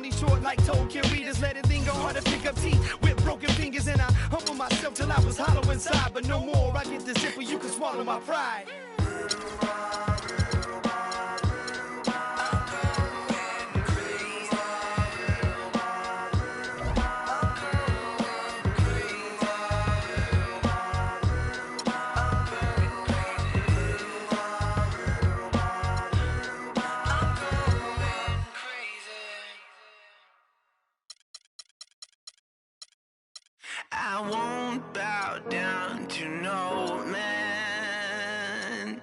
me short like Tolkien readers. Let it linger hard to pick up teeth with broken fingers. And I humble myself till I was hollow inside. But no more, I get the zipper, you can swallow my pride. I won't bow down to no man.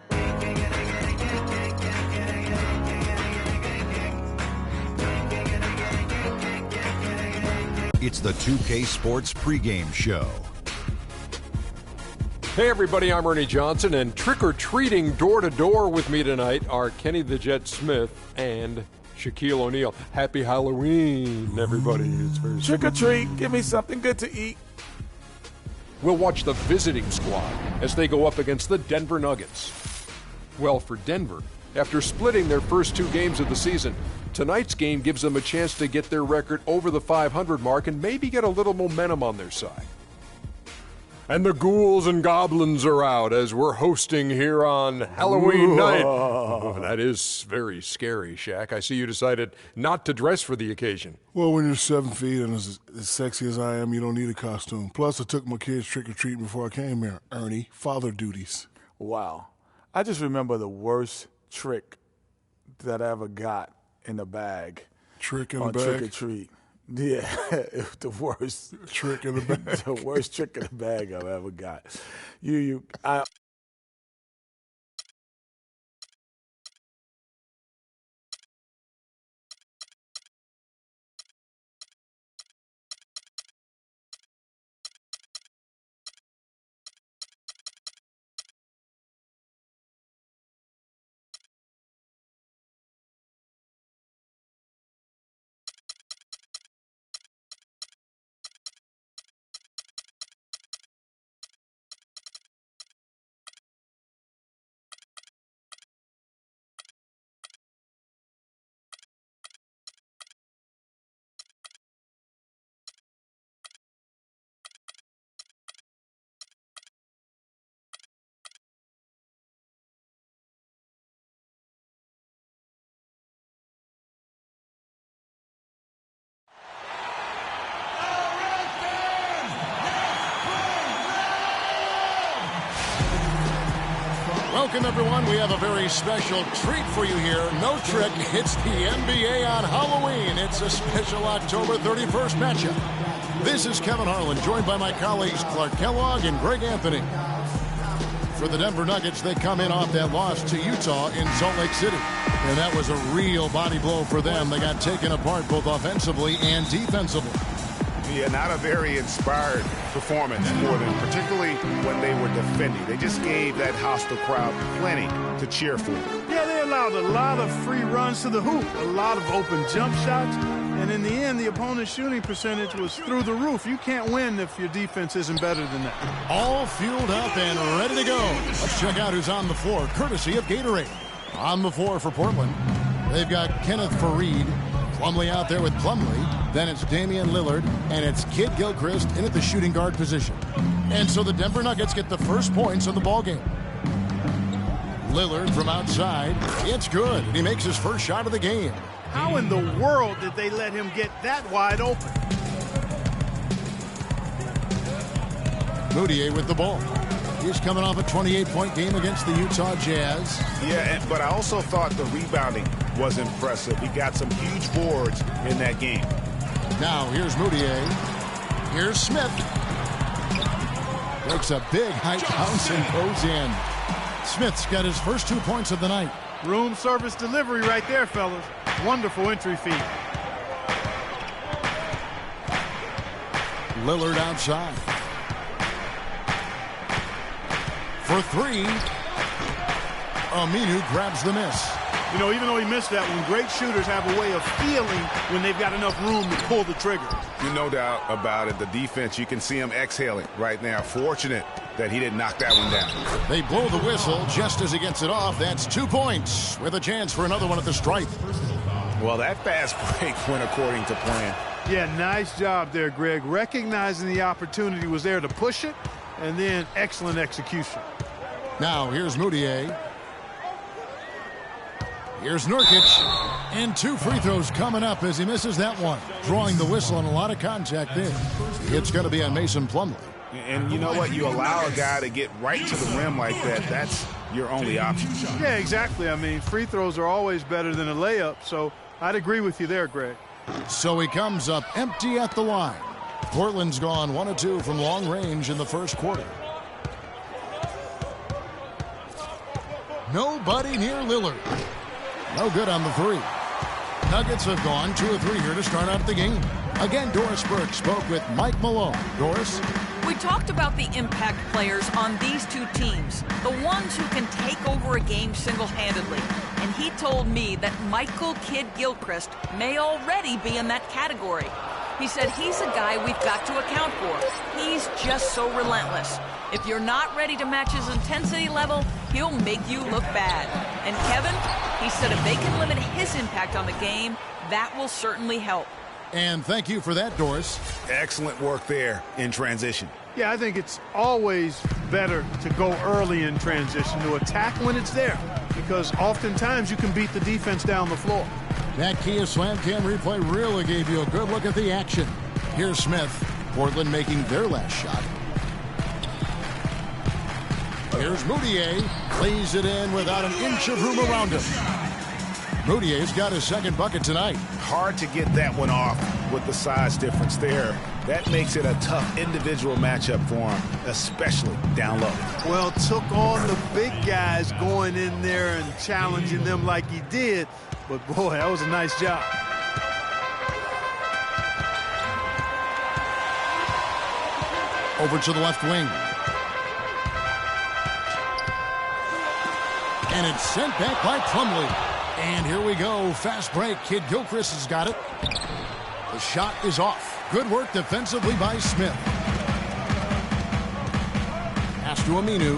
It's the 2K Sports pregame show. Hey everybody, I'm Ernie Johnson, and trick-or-treating door-to-door with me tonight are Kenny the Jet Smith and Shaquille O'Neal. Happy Halloween, everybody. It's very trick or treat. Give me something good to eat. We'll watch the visiting squad as they go up against the Denver Nuggets. Well, for Denver, after splitting their first two games of the season, tonight's game gives them a chance to get their record over the 500 mark and maybe get a little momentum on their side. And the ghouls and goblins are out as we're hosting here on Halloween night. Oh, that is very scary, Shaq. I see you decided not to dress for the occasion. Well, when you're 7 feet and as sexy as I am, you don't need a costume. Plus, I took my kids trick-or-treating before I came here. Ernie, father duties. Wow. I just remember the worst trick that I ever got in the bag. Trick in the bag? Trick-or-treat. Yeah, it was the worst trick in the bag. The worst trick in the bag I've ever got. Welcome, everyone. We have a very special treat for you here. No trick, it's the NBA on Halloween. It's a special October 31st matchup. This is Kevin Harlan, joined by my colleagues Clark Kellogg and Greg Anthony. For the Denver Nuggets, they come in off that loss to Utah in Salt Lake City. And that was a real body blow for them. They got taken apart both offensively and defensively. Yeah, not a very inspired performance for them, particularly when they were defending. They just gave that hostile crowd plenty to cheer for. Yeah, they allowed a lot of free runs to the hoop, a lot of open jump shots, and in the end, the opponent's shooting percentage was through the roof. You can't win if your defense isn't better than that. All fueled up and ready to go. Let's check out who's on the floor, courtesy of Gatorade. On the floor for Portland, they've got Kenneth Faried, Plumlee out there with Plumlee. Then it's Damian Lillard, and it's Kid Gilchrist in at the shooting guard position. And so the Denver Nuggets get the first points in the ballgame. Lillard from outside. It's good. He makes his first shot of the game. How in the world did they let him get that wide open? Moutier with the ball. He's coming off a 28-point game against the Utah Jazz. Yeah, but I also thought the rebounding was impressive. He got some huge boards in that game. Now, here's Moutier. Here's Smith. Makes a big high bounce and goes in. Smith's got his first 2 points of the night. Room service delivery right there, fellas. Wonderful entry feed. Lillard outside. For three. Aminu grabs the miss. You know, even though he missed that one, great shooters have a way of feeling when they've got enough room to pull the trigger. No doubt about it. The defense, you can see him exhaling right now. Fortunate that he didn't knock that one down. They blow the whistle just as he gets it off. That's 2 points with a chance for another one at the stripe. Well, that fast break went according to plan. Yeah, nice job there, Greg. Recognizing the opportunity was there to push it, and then excellent execution. Now, here's Moutier. Here's Nurkic. And 2 free throws coming up as he misses that one. Drawing the whistle on a lot of contact there. It's going to be on Mason Plumlee. And you know what? You allow a guy to get right to the rim like that, that's your only option. Yeah, exactly. I mean, free throws are always better than a layup, so I'd agree with you there, Greg. So he comes up empty at the line. Portland's gone 1 of 2 from long range in the first quarter. Nobody near Lillard. No good on the 3. Nuggets have gone 2 of 3 here to start out the game. Again, Doris Burke spoke with Mike Malone. Doris? We talked about the impact players on these 2 teams, the ones who can take over a game single-handedly. And he told me that Michael Kidd-Gilchrist may already be in that category. He said he's a guy we've got to account for. He's just so relentless. If you're not ready to match his intensity level, he'll make you look bad. And Kevin, he said if they can limit his impact on the game, that will certainly help. And thank you for that, Doris. Excellent work there in transition. Yeah, I think it's always better to go early in transition, to attack when it's there, because oftentimes you can beat the defense down the floor. That Kia Slam Cam replay really gave you a good look at the action. Here's Smith. Portland making their last shot. Here's Moutier. Plays it in without an inch of room around him. Moutier's got his second bucket tonight. Hard to get that one off with the size difference there. That makes it a tough individual matchup for him, especially down low. Well, took on the big guys going in there and challenging them like he did. But, boy, that was a nice job. Over to the left wing. And it's sent back by Plumlee. And here we go. Fast break. Kidd-Gilchrist has got it. The shot is off. Good work defensively by Smith. Pass to Aminu.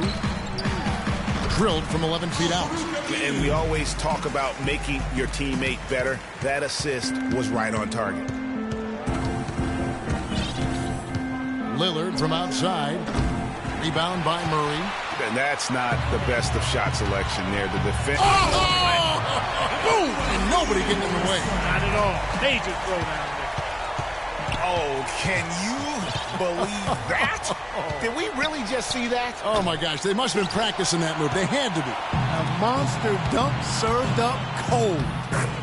Drilled from 11 feet out. And we always talk about making your teammate better. That assist was right on target. Lillard from outside. Rebound by Murray. And that's not the best of shot selection there. The defense. Boom! And nobody getting in the way. Not at all. Major throw down there. Oh, can you believe that? Did we really just see that? Oh, my gosh. They must have been practicing that move. They had to be. A monster dunk served up cold.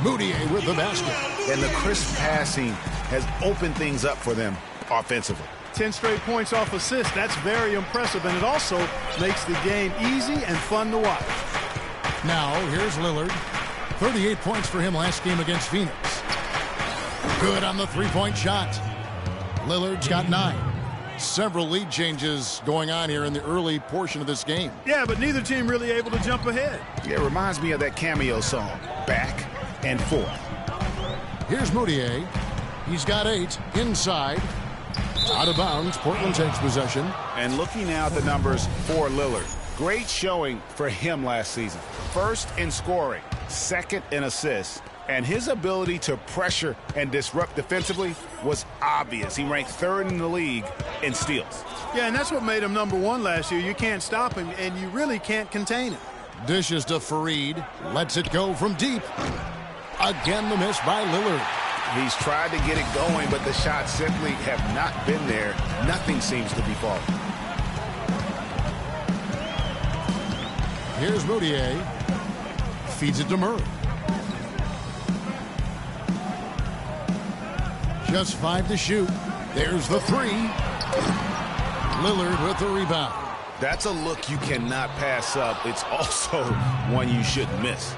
Moutier with the basket. And the crisp passing has opened things up for them offensively. 10 straight points off assists. That's very impressive, and it also makes the game easy and fun to watch. Now, here's Lillard. 38 points for him last game against Phoenix. Good on the three-point shot. Lillard's got 9. Several lead changes going on here in the early portion of this game. Yeah, but neither team really able to jump ahead. Yeah, it reminds me of that Cameo song, Back and Forth. Here's Moutier. He's got 8 inside. Out of bounds. Portland takes possession. And looking now at the numbers for Lillard. Great showing for him last season. First in scoring, second in assists. And his ability to pressure and disrupt defensively was obvious. He ranked 3rd in the league in steals. Yeah, and that's what made him #1 last year. You can't stop him, and you really can't contain him. Dishes to Fareed. Lets it go from deep. Again, the miss by Lillard. He's tried to get it going, but the shots simply have not been there. Nothing seems to be falling. Here's Moutier. Feeds it to Murray. Just 5 to shoot. There's the 3. Lillard with the rebound. That's a look you cannot pass up. It's also one you shouldn't miss.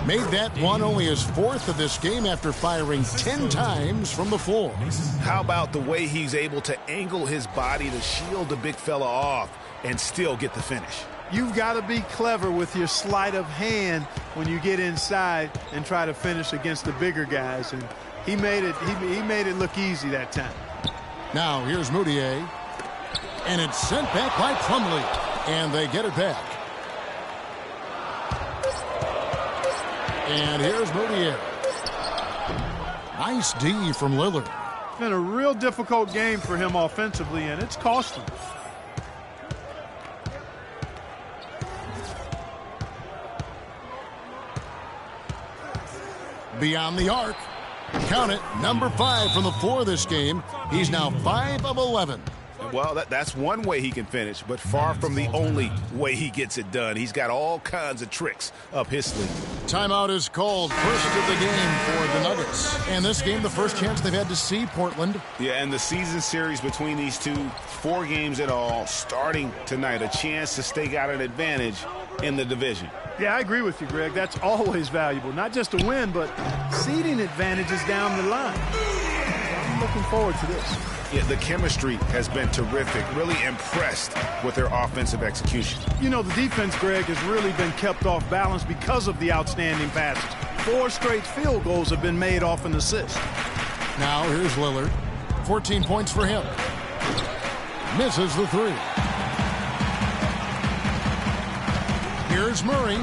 Made that one only his 4th of this game after firing 10 times from the floor. How about the way he's able to angle his body to shield the big fella off and still get the finish? You've got to be clever with your sleight of hand when you get inside and try to finish against the bigger guys. And he made it look easy that time. Now here's Moutier. And it's sent back by Plumlee. And they get it back. And here's Moutier. Nice D from Lillard. It's been a real difficult game for him offensively, and it's cost him. Beyond the arc. Count it, number 5 from the floor this game. He's now 5 of 11. Well, that's one way he can finish, but far from the only way he gets it done. He's got all kinds of tricks up his sleeve. Timeout is called. First of the game for the Nuggets. And this game, the first chance they've had to see Portland. Yeah, and the season series between these two, 4 games in all, starting tonight. A chance to stake out an advantage in the division. Yeah, I agree with you, Greg. That's always valuable. Not just a win, but seeding advantages down the line. I'm looking forward to this. Yeah, the chemistry has been terrific. Really impressed with their offensive execution. You know, the defense, Greg, has really been kept off balance because of the outstanding passes. 4 straight field goals have been made off an assist. Now here's Lillard. 14 points for him. Misses the 3. Here's Murray.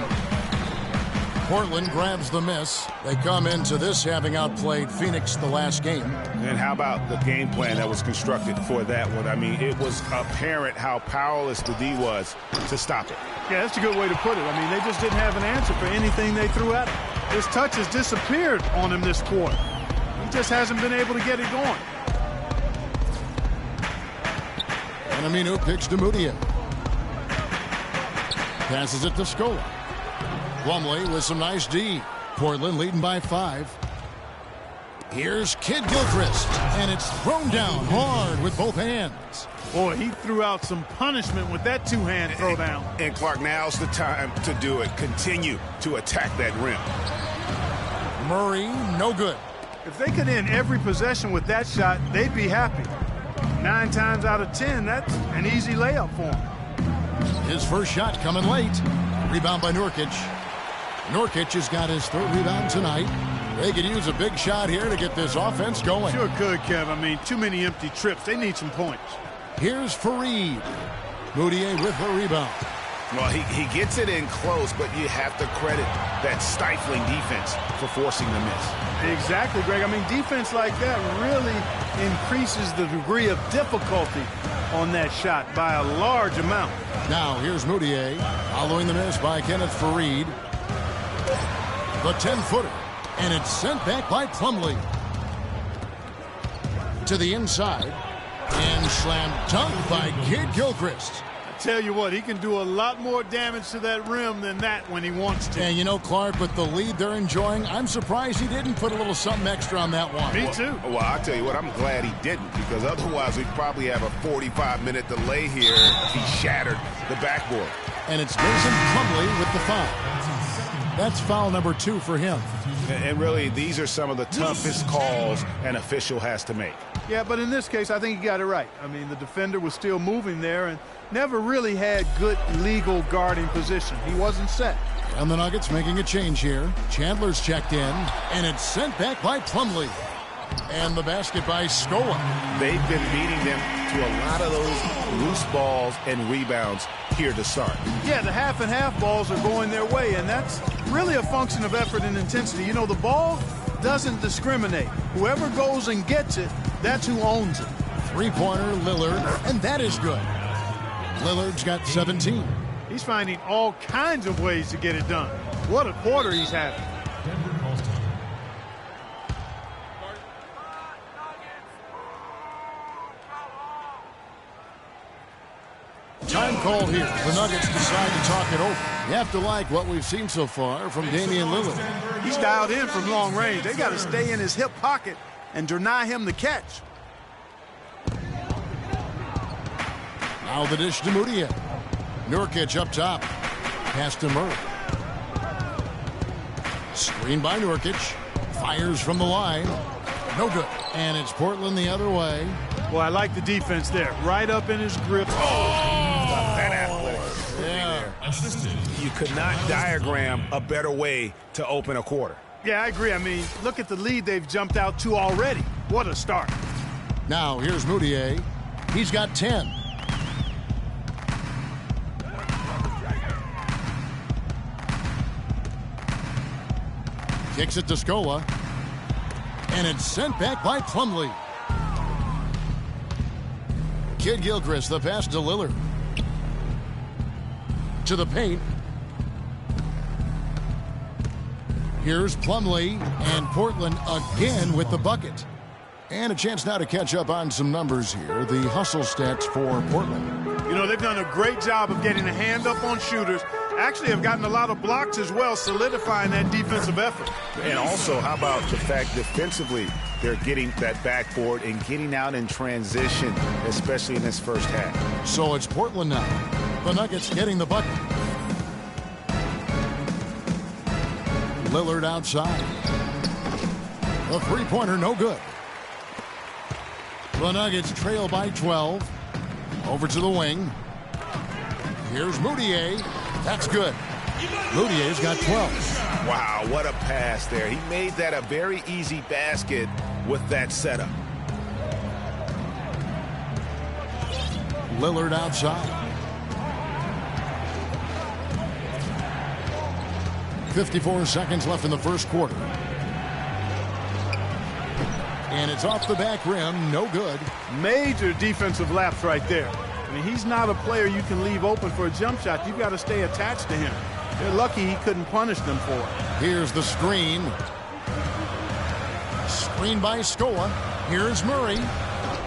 Portland grabs the miss. They come into this having outplayed Phoenix the last game. And how about the game plan that was constructed for that one? I mean, it was apparent how powerless the D was to stop it. Yeah, that's a good way to put it. I mean, they just didn't have an answer for anything they threw at him. His touch has disappeared on him this quarter. He just hasn't been able to get it going. And Aminu picks to Moutier. Passes it to Scola. Plumlee with some nice D. Portland leading by 5. Here's Kid Gilchrist, and it's thrown down hard with both hands. Boy, he threw out some punishment with that 2-hand throwdown. And Clark, now's the time to do it. Continue to attack that rim. Murray, no good. If they could end every possession with that shot, they'd be happy. 9 times out of 10, that's an easy layup for him. His first shot coming late. Rebound by Nurkic. Nurkic has got his 3rd rebound tonight. They could use a big shot here to get this offense going. Sure could, Kev. I mean, too many empty trips. They need some points. Here's Fareed. Moutier with the rebound. Well, he gets it in close, but you have to credit that stifling defense for forcing the miss. Exactly, Greg. I mean, defense like that really increases the degree of difficulty on that shot by a large amount. Now, here's Moutier following the miss by Kenneth Fareed. The 10-footer, and it's sent back by Plumlee. To the inside, and slam dunk by Kid Gilchrist. I tell you what, he can do a lot more damage to that rim than that when he wants to. And you know, Clark, with the lead they're enjoying, I'm surprised he didn't put a little something extra on that one. Me too. Well, I'll tell you what, I'm glad he didn't, because otherwise we'd probably have a 45-minute delay here. He shattered the backboard. And it's Mason Plumlee with the foul. That's foul number 2 for him. And really, these are some of the toughest calls an official has to make. Yeah, but in this case, I think he got it right. I mean, the defender was still moving there and never really had good legal guarding position. He wasn't set. And the Nuggets making a change here. Chandler's checked in, and it's sent back by Plumlee. And the basket by Scola. They've been beating them to a lot of those loose balls and rebounds here to start. Yeah, the half and half balls are going their way, and that's really a function of effort and intensity. You know, the ball doesn't discriminate. Whoever goes and gets it, that's who owns it. 3-pointer, Lillard, and that is good. Lillard's got 17. He's finding all kinds of ways to get it done. What a quarter he's having. Time call here. The Nuggets decide to talk it over. You have to like what we've seen so far from Damian Lillard. He's dialed in from long range. They got to stay in his hip pocket and deny him the catch. Now the dish to Moutier. Nurkic up top. Pass to Murray. Screen by Nurkic. Fires from the line. No good. And it's Portland the other way. Well, I like the defense there. Right up in his grip. That athletic. Yeah. You could not diagram a better way to open a quarter. Yeah, I agree. I mean, look at the lead they've jumped out to already. What a start. Now here's Moutier. He's got 10. Kicks it to Scola. And it's sent back by Plumlee. Kidd-Gilchrist, the pass to Lillard. To the paint. Here's Plumlee, and Portland again with the bucket. And a chance now to catch up on some numbers here. The hustle stats for Portland. You know, they've done a great job of getting a hand up on shooters. Actually have gotten a lot of blocks as well, solidifying that defensive effort. And also, how about the fact defensively, they're getting that backboard and getting out in transition, especially in this first half. So it's Portland now. The Nuggets getting the bucket. Lillard outside. A three-pointer, no good. The Nuggets trail by 12. Over to the wing. Here's Mudiay. That's good. Mudier's got 12. Wow, what a pass there. He made that a very easy basket with that setup. Lillard outside. 54 seconds left in the first quarter. And it's off the back rim, no good. Major defensive lapse right there. I mean, he's not a player you can leave open for a jump shot. You've got to stay attached to him. They're lucky he couldn't punish them for it. Here's the screen. Screen by Scola. Here's Murray.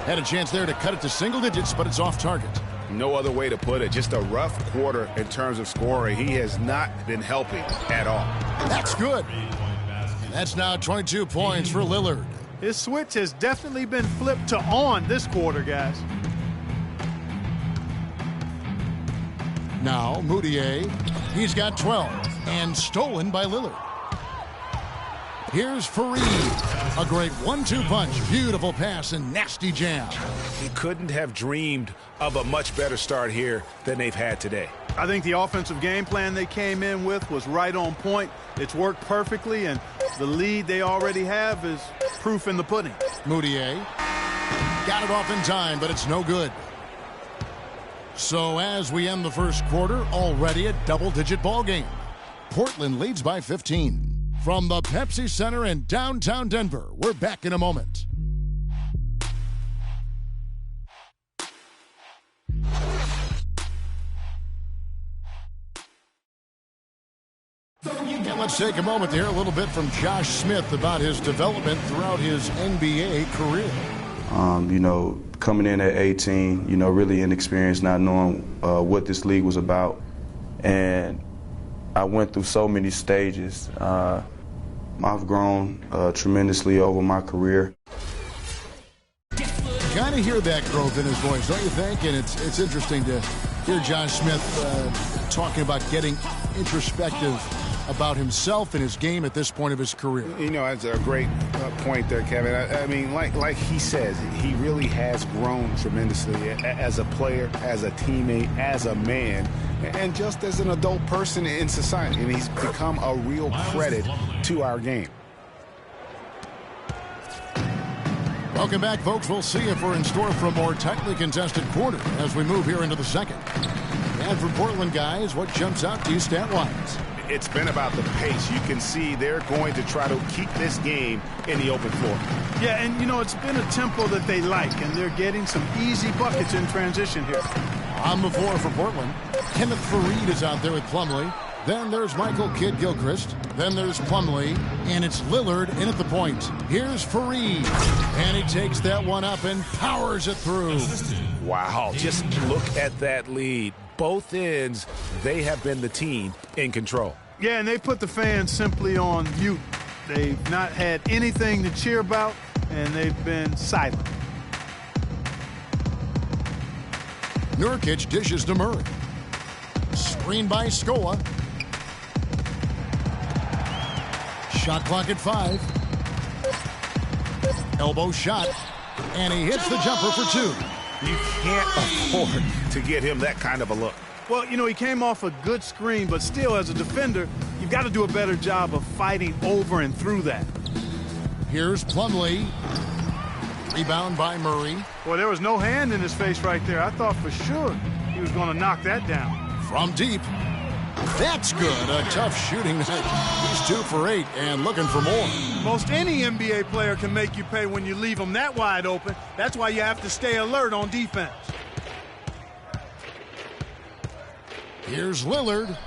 Had a chance there to cut it to single digits, but it's off target. No other way to put it. Just a rough quarter in terms of scoring. He has not been helping at all. That's good. That's now 22 points for Lillard. His switch has definitely been flipped to on this quarter, guys. Now Mudiay. He's got 12 and stolen by Lillard. Here's Fareed. A great 1-2 punch. Beautiful pass and nasty jam. He couldn't have dreamed of a much better start here than they've had today. I think the offensive game plan they came in with was right on point. It's worked perfectly, and the lead they already have is proof in the pudding. Mudiay got it off in time, but it's no good. So as we end the first quarter, already a double-digit ball game. Portland leads by 15. From the Pepsi Center in downtown Denver, we're back in a moment. And let's take a moment to hear a little bit from Josh Smith about his development throughout his NBA career. You know, coming in at 18, you know, really inexperienced, not knowing what this league was about. And I went through so many stages. I've grown tremendously over my career. Kind of hear that growth in his voice, don't you think? And it's interesting to hear Josh Smith talking about getting introspective about himself and his game at this point of his career. You know, that's a great point there, Kevin. I mean, like he says, he really has grown tremendously as a player, as a teammate, as a man, and just as an adult person in society. And he's become a real credit to our game. Welcome back, folks. We'll see if we're in store for a more tightly contested quarter as we move here into the second. And for Portland, guys, what jumps out to you stat-wise? It's been about the pace. You can see they're going to try to keep this game in the open floor. Yeah, and, you know, it's been a tempo that they like, and they're getting some easy buckets in transition here. On the floor for Portland, Kenneth Fareed is out there with Plumlee. Then there's Michael Kidd-Gilchrist. Then there's Plumlee, and it's Lillard in at the point. Here's Fareed, and he takes that one up and powers it through. Wow, just look at that lead. Both ends, they have been the team in control. Yeah, and they put the fans simply on mute. They've not had anything to cheer about, and they've been silent. Nurkic dishes to Murray. Screen by Scola. Shot clock at 5. Elbow shot. And he hits the jumper for 2. You can't afford to get him that kind of a look. Well, you know, he came off a good screen, but still, as a defender, you've got to do a better job of fighting over and through that. Here's Plumlee. Rebound by Murray. Well, there was no hand in his face right there. I thought for sure he was going to knock that down. From deep. That's good. A tough shooting night. He's 2 for 8 and looking for more. Most any NBA player can make you pay when you leave them that wide open. That's why you have to stay alert on defense. Here's Lillard.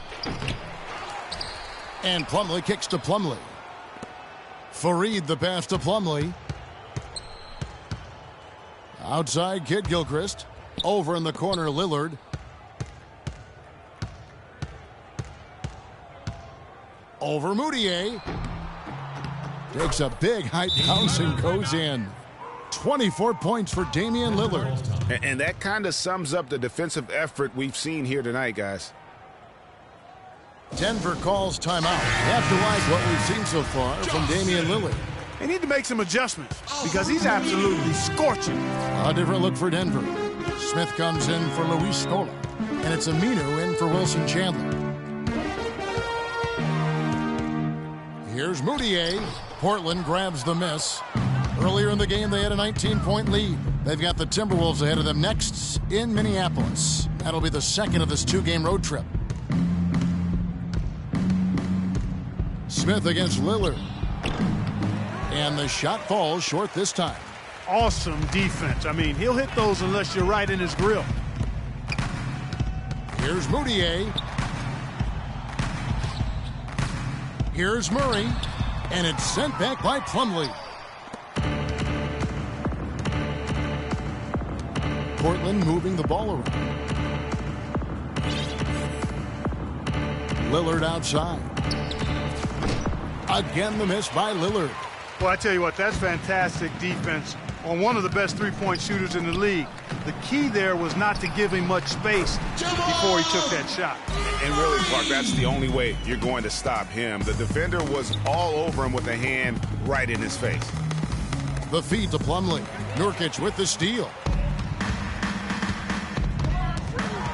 And Plumlee kicks to Plumlee. Fareed the pass to Plumlee. Outside Kid Gilchrist. Over in the corner, Lillard. Over Moutier. Takes a big high bounce and goes in. 24 points for Damian Lillard. And that kind of sums up the defensive effort we've seen here tonight, guys. Denver calls timeout. Have to like what we've seen so far from Damian Lillard. They need to make some adjustments because he's absolutely scorching. A different look for Denver. Smith comes in for Luis Scola. And it's Aminu in for Wilson Chandler. Here's Moutier. Portland grabs the miss. Earlier in the game, they had a 19-point lead. They've got the Timberwolves ahead of them next in Minneapolis. That'll be the second of this 2-game road trip. Smith against Lillard. And the shot falls short this time. Awesome defense. I mean, he'll hit those unless you're right in his grill. Here's Moutier. Here's Murray. And it's sent back by Plumlee. Portland moving the ball around. Lillard outside. Again, the miss by Lillard. Well, I tell you what, that's fantastic defense on one of the best three-point shooters in the league. The key there was not to give him much space before he took that shot. And really, Clark, that's the only way you're going to stop him. The defender was all over him with a hand right in his face. The feed to Plumlee. Nurkic with the steal.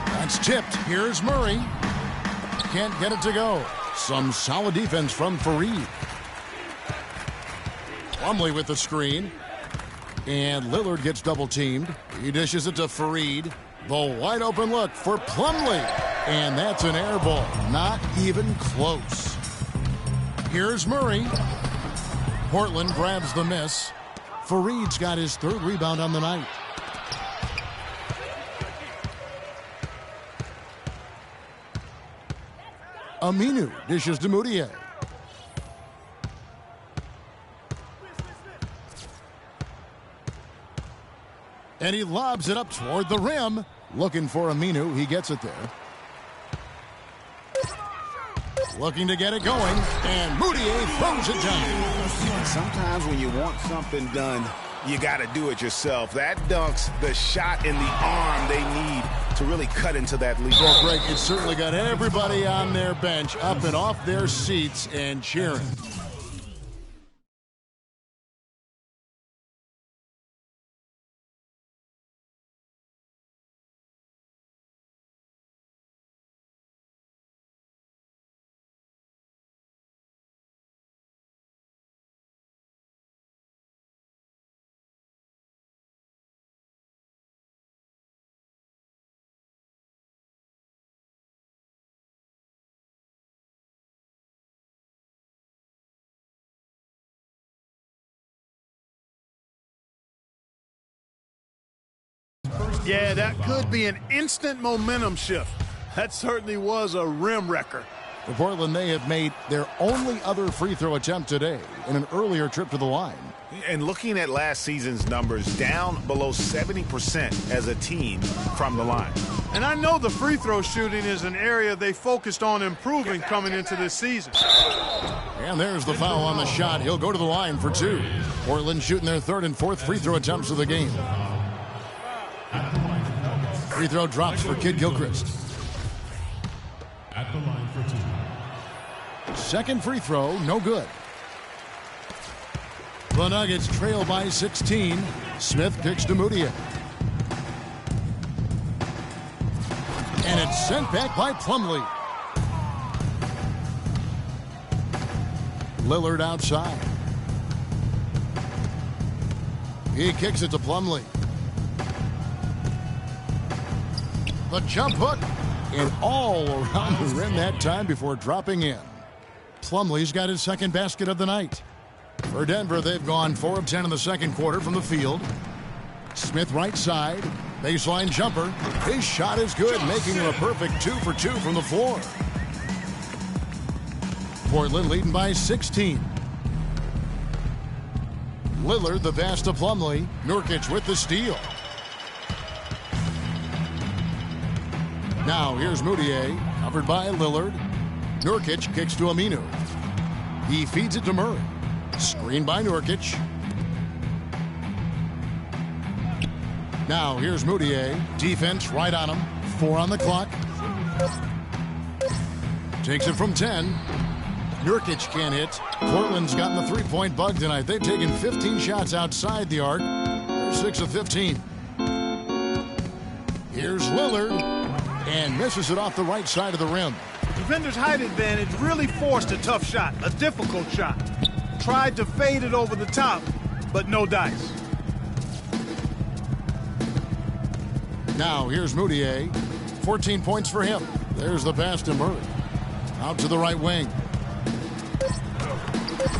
That's tipped. Here's Murray. Can't get it to go. Some solid defense from Fareed. Plumlee with the screen. And Lillard gets double-teamed. He dishes it to Fareed. The wide open look for Plumlee. And that's an air ball. Not even close. Here's Murray. Portland grabs the miss. Fareed's got his third rebound on the night. Aminu dishes to Moutier. And he lobs it up toward the rim. Looking for Aminu. He gets it there. Looking to get it going. And Moutier throws it down. Sometimes when you want something done, you got to do it yourself. That dunks the shot in the arm they need to really cut into that lead. Well, Greg, it certainly got everybody on their bench up and off their seats and cheering. Yeah, that could be an instant momentum shift. That certainly was a rim wrecker. For Portland, they have made their only other free throw attempt today in an earlier trip to the line. And looking at last season's numbers, down below 70% as a team from the line. And I know the free throw shooting is an area they focused on improving coming into this season. And there's the foul on the shot. He'll go to the line for two. Portland shooting their third and fourth free throw attempts of the game. Free throw drops for Kid Gilchrist. At the line for two. Second free throw, no good. The Nuggets trail by 16. Smith kicks to Moutier. And it's sent back by Plumlee. Lillard outside. He kicks it to Plumlee. The jump hook. and all around the rim that time before dropping in. Plumlee's got his second basket of the night. For Denver, they've gone 4 of 10 in the second quarter from the field. Smith right side, baseline jumper. His shot is good, making it a perfect 2 for 2 from the floor. Portland leading by 16. Lillard, the pass to Plumlee. Nurkic with the steal. Now here's Mudiay, covered by Lillard. Nurkic kicks to Aminu. He feeds it to Murray. Screen by Nurkic. Now here's Mudiay. Defense right on him. 4 on the clock. Takes it from 10. Nurkic can't hit. Portland's gotten the three-point bug tonight. They've taken 15 shots outside the arc. They're 6 of 15. Here's Lillard. And misses it off the right side of the rim. The defender's height advantage really forced a tough shot, a difficult shot. Tried to fade it over the top, but no dice. Now here's Mudiay. 14 points for him. There's the pass to Murray. Out to the right wing.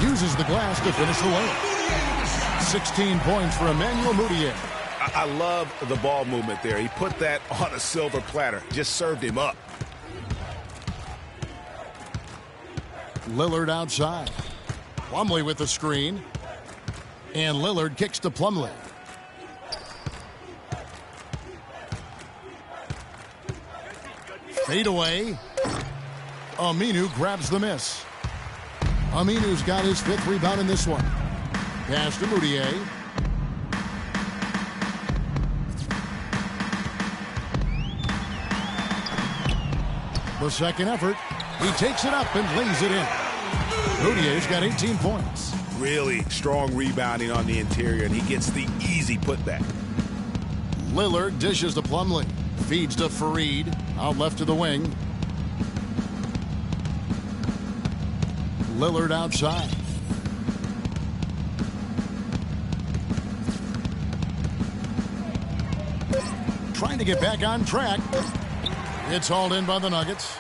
Uses the glass to finish the layup. 16 points for Emmanuel Mudiay. I love the ball movement there. He put that on a silver platter. Just served him up. Lillard outside. Plumlee with the screen. And Lillard kicks to Plumlee. Fade away. Aminu grabs the miss. Aminu's got his 5th rebound in this one. Pass to Mudiay. The second effort. He takes it up and lays it in. Mudiay's got 18 points. Really strong rebounding on the interior, and he gets the easy putback. Lillard dishes to Plumlee. Feeds to Fareed. Out left to the wing. Lillard outside. Trying to get back on track. It's hauled in by the Nuggets.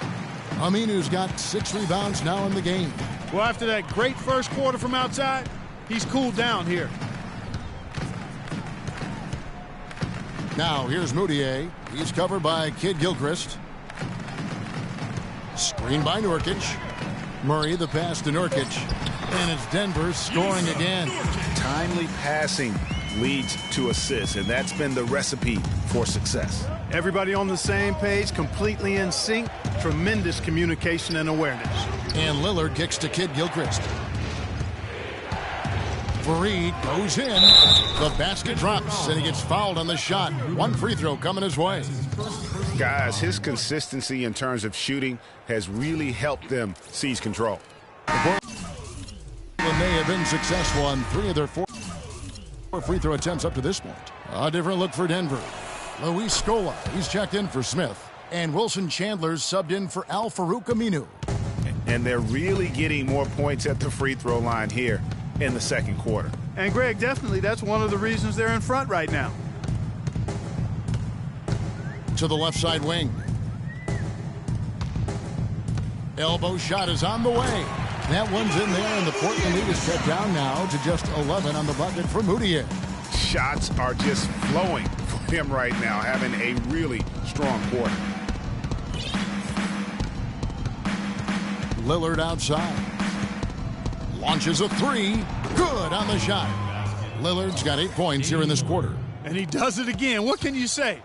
Aminu's got 6 rebounds now in the game. Well, after that great first quarter from outside, he's cooled down here. Now here's Mudiay. He's covered by Kid Gilchrist. Screen by Nurkic. Murray the pass to Nurkic. And it's Denver scoring again. Timely passing leads to assists, and that's been the recipe for success. Everybody on the same page, completely in sync. Tremendous communication and awareness. And Lillard kicks to Kid Gilchrist. Fareed goes in. The basket drops, and he gets fouled on the shot. 1 free throw coming his way. Guys, his consistency in terms of shooting has really helped them seize control. When they have been successful on 3 of their 4 free throw attempts up to this point. A different look for Denver. Luis Scola, he's checked in for Smith. And Wilson Chandler's subbed in for Al-Farouq Aminu. And they're really getting more points at the free throw line here in the second quarter. And Greg, definitely that's one of the reasons they're in front right now. To the left side wing. Elbow shot is on the way. That one's in there, and the Portland lead is cut down now to just 11 on the bucket for Mudiay. Shots are just flowing for him right now, having a really strong quarter. Lillard outside. Launches a 3. Good on the shot. Lillard's got 8 points here in this quarter. And he does it again. What can you say?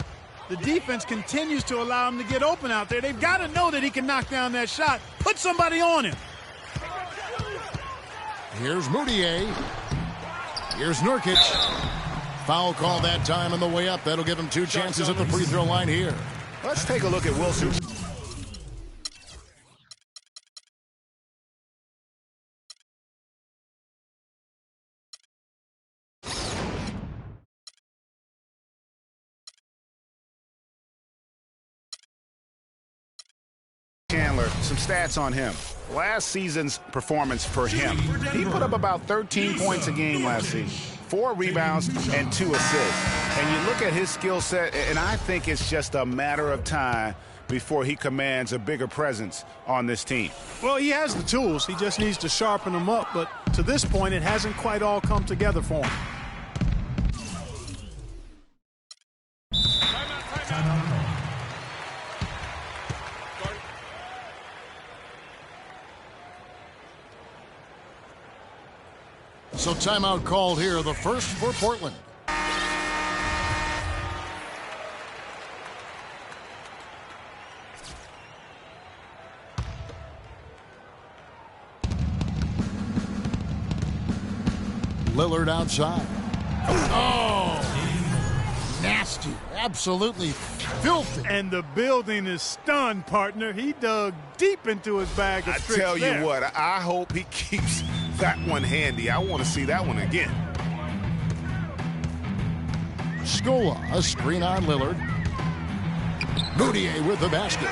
The defense continues to allow him to get open out there. They've got to know that he can knock down that shot. Put somebody on him. Here's Mudiay. Here's Nurkic. Foul call that time on the way up. That'll give him 2 chances at the free throw line here. Let's take a look at Wilson. Chandler, some stats on him. Last season's performance for him. He put up about 13 points a game last season, 4 rebounds and 2 assists. And you look at his skill set, and I think it's just a matter of time before he commands a bigger presence on this team? Well, he has the tools. He just needs to sharpen them up. But to this point, it hasn't quite all come together for him. So timeout called here, the first for Portland. Lillard outside. Oh, nasty. Absolutely filthy. And the building is stunned, partner. He dug deep into his bag of tricks. I tell you what, I hope he keeps that one handy. I want to see that one again. Scola, a screen on Lillard. Moutier with the basket.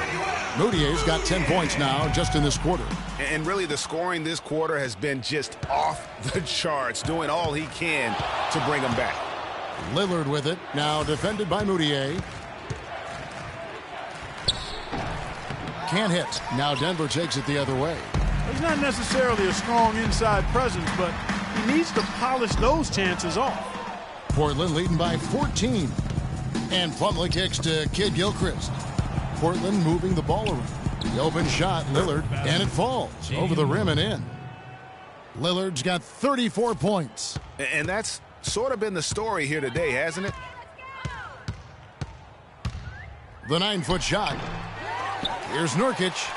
Moutier's got 10 points now just in this quarter. And really the scoring this quarter has been just off the charts, doing all he can to bring them back. Lillard with it, now defended by Moutier. Can't hit. Now Denver takes it the other way. He's not necessarily a strong inside presence, but he needs to polish those chances off. Portland leading by 14. And Plumlee kicks to Kid Gilchrist. Portland moving the ball around. The open shot, Lillard, and it falls over the rim and in. Lillard's got 34 points. And that's sort of been the story here today, hasn't it? The 9-foot shot. Here's Nurkic.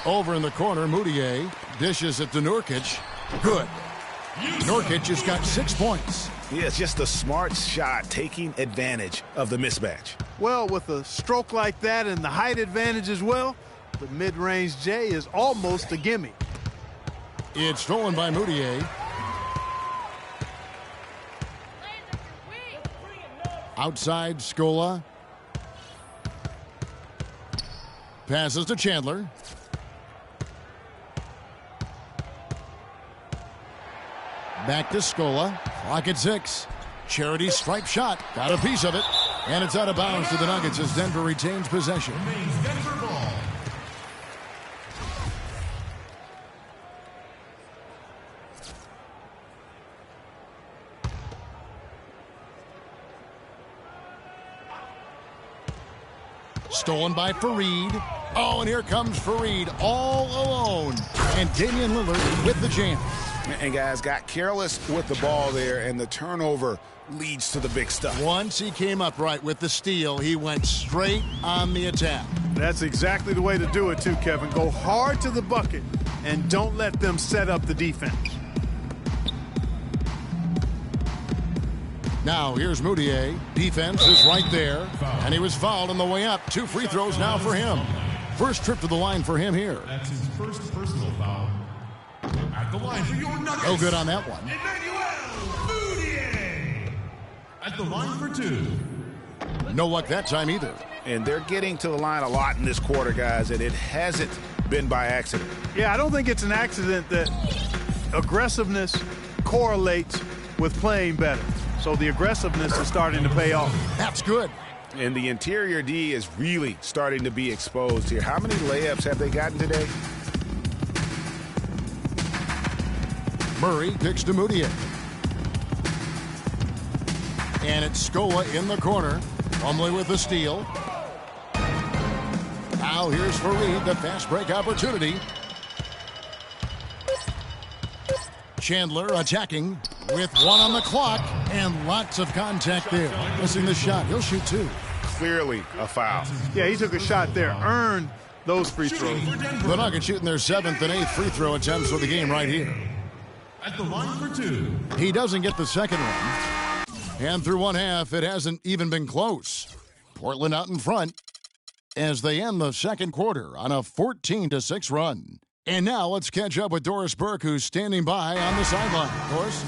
Over in the corner, Moutier dishes it to Nurkic. Good. Nurkic has got 6 points. Yeah, it's just a smart shot, taking advantage of the mismatch. Well, with a stroke like that and the height advantage as well, the mid-range J is almost a gimme. It's stolen by Moutier. Outside, Scola. Passes to Chandler. Back to Scola. Clock at 6. Charity stripe shot. Got a piece of it. And it's out of bounds to the Nuggets as Denver retains possession. Stolen by Fareed. Oh, and here comes Fareed all alone. And Damian Lillard with the jam. And guys got careless with the ball there, and the turnover leads to the big stuff. Once he came up right with the steal, he went straight on the attack. That's exactly the way to do it too, Kevin. Go hard to the bucket and don't let them set up the defense. Now here's Moutier. Defense is right there, and he was fouled on the way up. 2 free throws now for him. First trip to the line for him here. That's his first personal foul. At the line for your Nuggets. No good on that one. Emmanuel Moutier. At the line for 2. No luck that time either. And they're getting to the line a lot in this quarter, guys, and it hasn't been by accident. Yeah, I don't think it's an accident that aggressiveness correlates with playing better. So the aggressiveness is starting to pay off. That's good. And the interior D is really starting to be exposed here. How many layups have they gotten today? Murray kicks to Moutier. And it's Scola in the corner. Plumlee with the steal. Now here's Fareed, the fast break opportunity. Chandler attacking with 1 on the clock and lots of contact there. Missing the shot. He'll shoot 2. Clearly a foul. Yeah, he took a shot there. Earned those free throws. The Nuggets shooting their 7th and 8th free throw attempts for the game right here. At the line for 2. He doesn't get the second one. And through one half, it hasn't even been close. Portland out in front as they end the second quarter on a 14-6 run. And now let's catch up with Doris Burke, who's standing by on the sideline. Doris?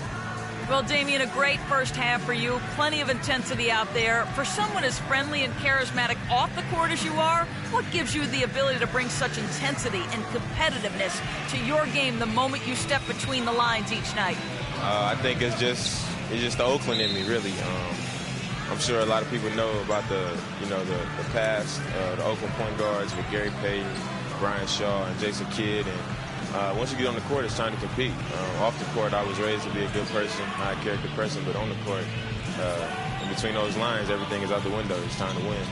Well, Damian, a great first half for you. Plenty of intensity out there. For someone as friendly and charismatic off the court as you are, what gives you the ability to bring such intensity and competitiveness to your game the moment you step between the lines each night? I think it's just the Oakland in me, really. I'm sure a lot of people know about the past, the Oakland point guards with Gary Payton, Brian Shaw, and Jason Kidd. And once you get on the court, it's time to compete. Off the court, I was raised to be a good person, high character person, but on the court, in between those lines, everything is out the window. It's time to win.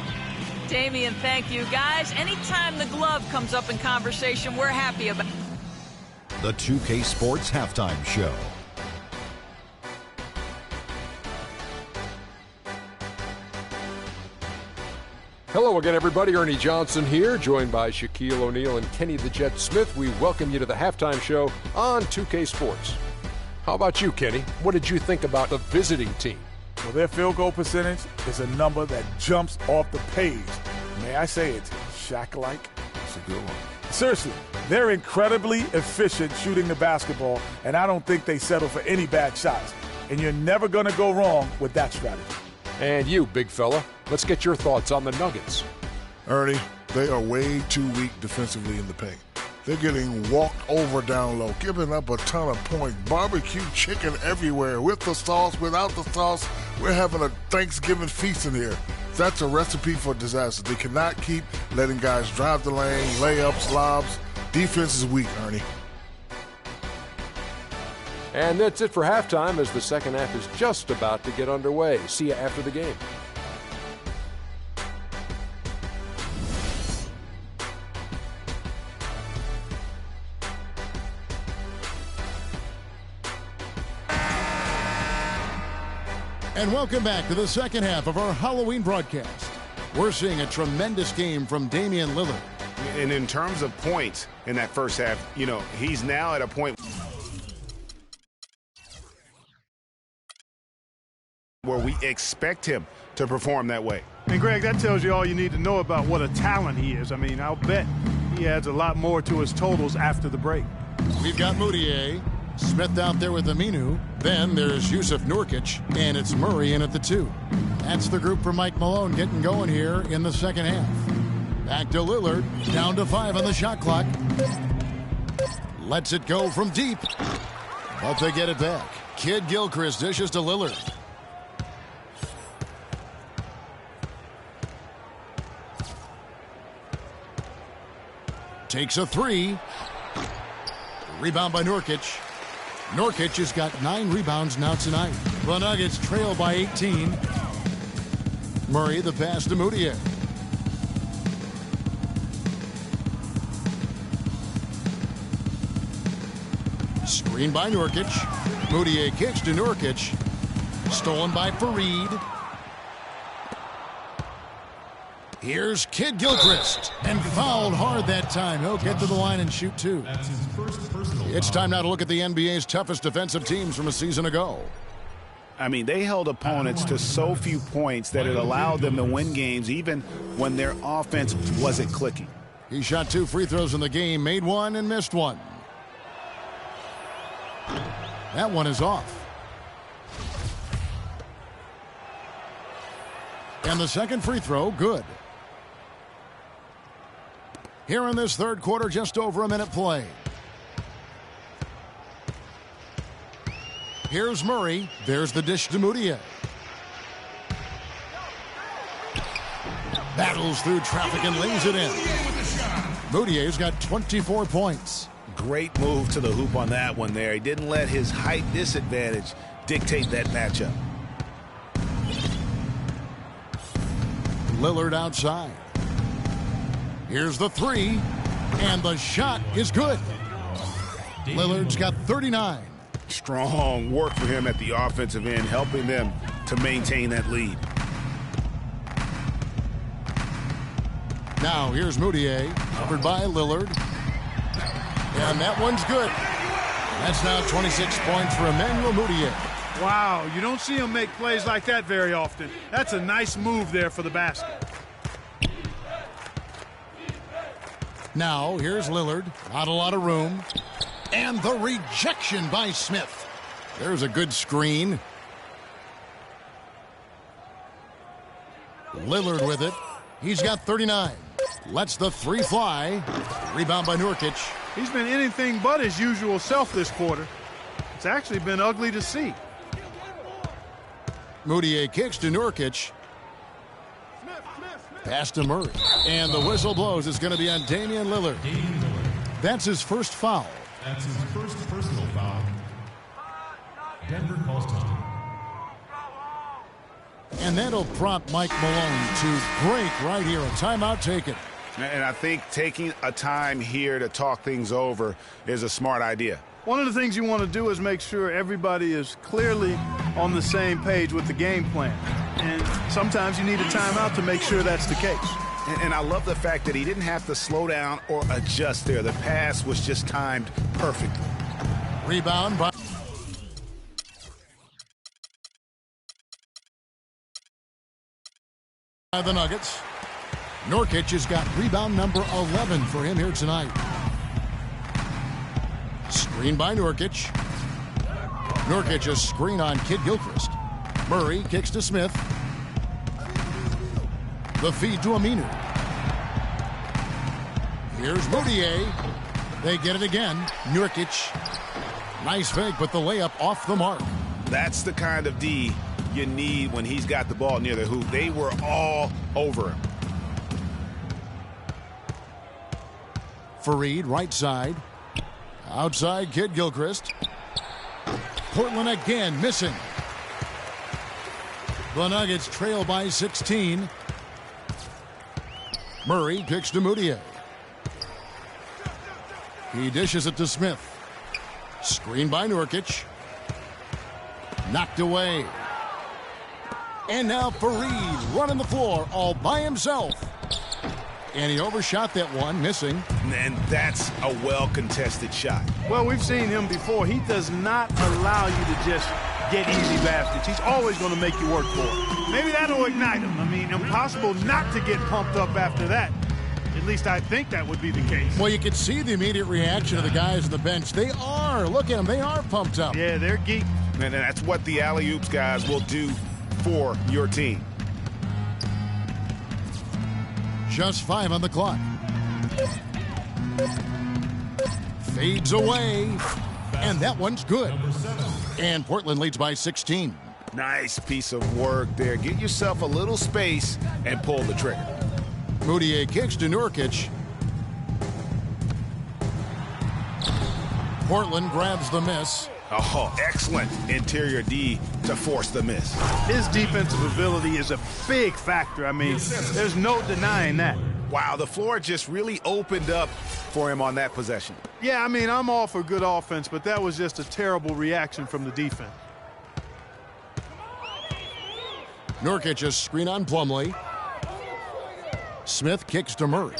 Damian, thank you. Guys, anytime the glove comes up in conversation, we're happy about it. The 2K Sports Halftime Show. Hello again, everybody. Ernie Johnson here, joined by Shaquille O'Neal and Kenny the Jet Smith. We welcome you to the Halftime Show on 2K Sports. How about you, Kenny? What did you think about the visiting team? Well, their field goal percentage is a number that jumps off the page. May I say it, Shaq-like? That's a good one. Seriously, they're incredibly efficient shooting the basketball, and I don't think they settle for any bad shots. And you're never going to go wrong with that strategy. And you, big fella, let's get your thoughts on the Nuggets. Ernie, they are way too weak defensively in the paint. They're getting walked over down low, giving up a ton of points. Barbecue chicken everywhere, with the sauce, without the sauce. We're having a Thanksgiving feast in here. That's a recipe for disaster. They cannot keep letting guys drive the lane, layups, lobs. Defense is weak, Ernie. And that's it for halftime, as the second half is just about to get underway. See you after the game. And welcome back to the second half of our Halloween broadcast. We're seeing a tremendous game from Damian Lillard. And in terms of points in that first half, he's now at a point where we expect him to perform that way. And, Greg, that tells you all you need to know about what a talent he is. I mean, I'll bet he adds a lot more to his totals after the break. We've got Mudiay, Smith out there with Aminu. Then there's Yusuf Nurkic, and it's Murray in at the 2. That's the group for Mike Malone getting going here in the second half. Back to Lillard, down to 5 on the shot clock. Lets it go from deep, but they get it back. Kid Gilchrist dishes to Lillard. Takes a 3. Rebound by Nurkic. Nurkic has got 9 rebounds now tonight. The Nuggets trail by 18. Murray the pass to Mudiay. Screen by Nurkic. Mudiay kicks to Nurkic. Stolen by Fareed. Here's Kid Gilchrist, and fouled hard that time. He'll get to the line and shoot 2. It's time now to look at the NBA's toughest defensive teams from a season ago. I mean, they held opponents to so few points that it allowed them to win games even when their offense wasn't clicking. He shot 2 free throws in the game, made 1 and missed 1. That one is off. And the second free throw, good. Here in this third quarter, just over a minute play. Here's Murray. There's the dish to Mudiay. Battles through traffic and lays it in. Mudiay's got 24 points. Great move to the hoop on that one there. He didn't let his height disadvantage dictate that matchup. Lillard outside. Here's the 3, and the shot is good. Lillard's got 39. Strong work for him at the offensive end, helping them to maintain that lead. Now here's Mudiay, covered by Lillard. And that one's good. That's now 26 points for Emmanuel Mudiay. Wow, you don't see him make plays like that very often. That's a nice move there for the basket. Now, here's Lillard. Not a lot of room. And the rejection by Smith. There's a good screen. Lillard with it. He's got 39. Lets the 3 fly. Rebound by Nurkic. He's been anything but his usual self this quarter. It's actually been ugly to see. Mudiay kicks to Nurkic. Pass to Murray. And the whistle blows. It's going to be on Damian Lillard. That's his first foul. That's his first personal foul. Denver calls time. And that'll prompt Mike Malone to break right here. A timeout taken. And I think taking a time here to talk things over is a smart idea. One of the things you want to do is make sure everybody is clearly on the same page with the game plan. And sometimes you need a timeout to make sure that's the case. And I love the fact that he didn't have to slow down or adjust there. The pass was just timed perfectly. Rebound by the Nuggets. Nurkic has got rebound number 11 for him here tonight. Screen by Nurkic. Nurkic a screen on Kid Gilchrist. Murray kicks to Smith. The feed to Aminu. Here's Mudiay. They get it again. Nurkic. Nice fake, but the layup off the mark. That's the kind of D you need when he's got the ball near the hoop. They were all over him. Fareed, right side. Outside, Kid Gilchrist. Portland again missing. The Nuggets trail by 16. Murray kicks to Mudiay. He dishes it to Smith. Screen by Nurkic. Knocked away. And now Fareed running the floor all by himself. And he overshot that one, missing. And that's a well-contested shot. Well, we've seen him before. He does not allow you to just get easy baskets. He's always going to make you work for it. Maybe that'll ignite him. I mean, impossible not to get pumped up after that. At least I think that would be the case. Well, you can see the immediate reaction of the guys on the bench. They are. Look at them. They are pumped up. Yeah, they're geeked. And that's what the alley-oops guys will do for your team. Just 5 on the clock. Fades away. And that one's good. And Portland leads by 16. Nice piece of work there. Get yourself a little space and pull the trigger. Mudiay kicks to Nurkic. Portland grabs the miss. Oh, excellent interior D to force the miss. His defensive ability is a big factor. I mean, there's no denying that. Wow, the floor just really opened up for him on that possession. Yeah, I mean, I'm all for good offense, but that was just a terrible reaction from the defense. Nurkic a screen on Plumlee. Smith kicks to Murray.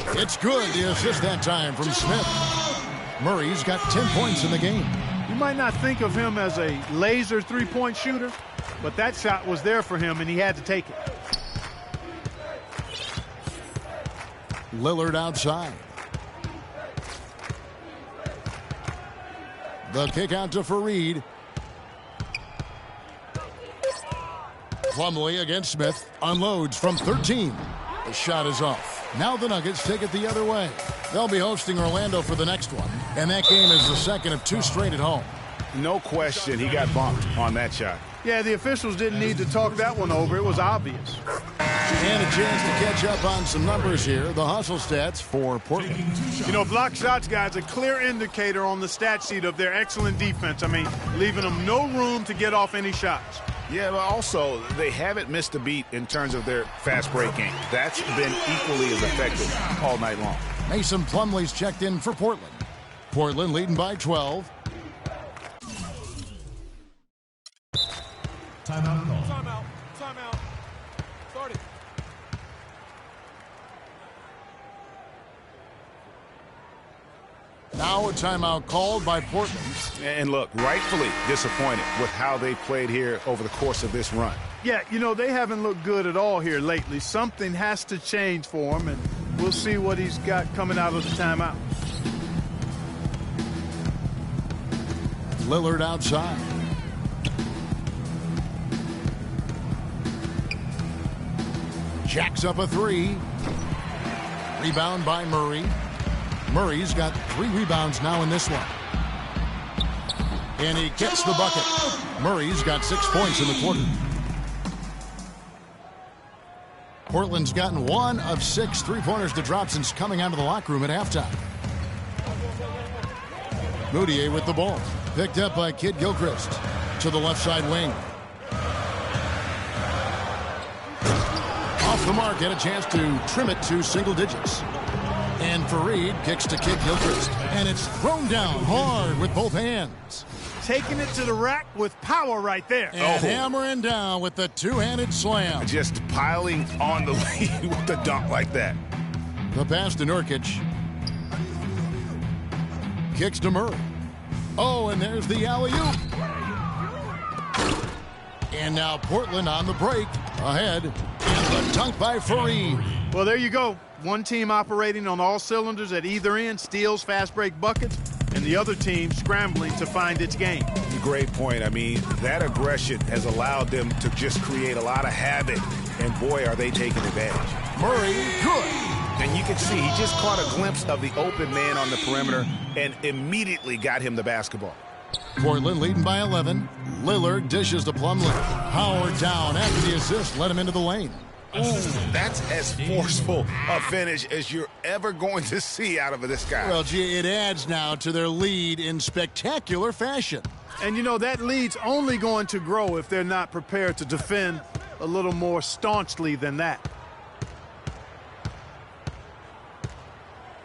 It's good. The assist that time from Smith. Murray's got 10 points in the game. You might not think of him as a laser three-point shooter, but that shot was there for him, and he had to take it. Lillard outside. The kick out to Fareed. Plumlee against Smith. Unloads from 13. The shot is off. Now the Nuggets take it the other way. They'll be hosting Orlando for the next one. And that game is the second of 2 straight at home. No question he got bumped on that shot. Yeah, the officials didn't need to talk that one over. It was obvious. And a chance to catch up on some numbers here. The hustle stats for Portland. You know, block shots, guys, a clear indicator on the stat sheet of their excellent defense. I mean, leaving them no room to get off any shots. Yeah, but also, they haven't missed a beat in terms of their fast break game. That's been equally as effective all night long. Mason Plumlee's checked in for Portland. Portland leading by 12. Timeout call. Timeout. Start it. Now a timeout called by Portland. And look, rightfully disappointed with how they played here over the course of this run. Yeah, you know, they haven't looked good at all here lately. Something has to change for him, and we'll see what he's got coming out of the timeout. Lillard outside. Jacks up a 3. Rebound by Murray. Murray's got 3 rebounds now in this one. And he gets the bucket. Murray's got 6 points in the quarter. Portland's gotten 1 of 6 3-pointers to drop since coming out of the locker room at halftime. Mudiay with the ball. Picked up by Kid Gilchrist. To the left side wing. Off the mark, had a chance to trim it to single digits. And Faried kicks to Kid Gilchrist. And it's thrown down hard with both hands. Taking it to the rack with power right there. And hammering down with the two-handed slam. Just piling on the lead with the dunk like that. The pass to Nurkic. Kicks to Murray. Oh, and there's the alley-oop. And now Portland on the break. Ahead. And the dunk by Faried. Well, there you go. One team operating on all cylinders at either end, steals, fast break buckets, and the other team scrambling to find its game. Great point. I mean, that aggression has allowed them to just create a lot of havoc, and boy, are they taking advantage. Murray, good. And you can see he just caught a glimpse of the open man on the perimeter and immediately got him the basketball. Portland leading by 11. Lillard dishes to Plumlee. Howard down after the assist, let him into the lane. Ooh, that's as forceful a finish as you're ever going to see out of this guy. Well, gee, it adds now to their lead in spectacular fashion. And, you know, that lead's only going to grow if they're not prepared to defend a little more staunchly than that.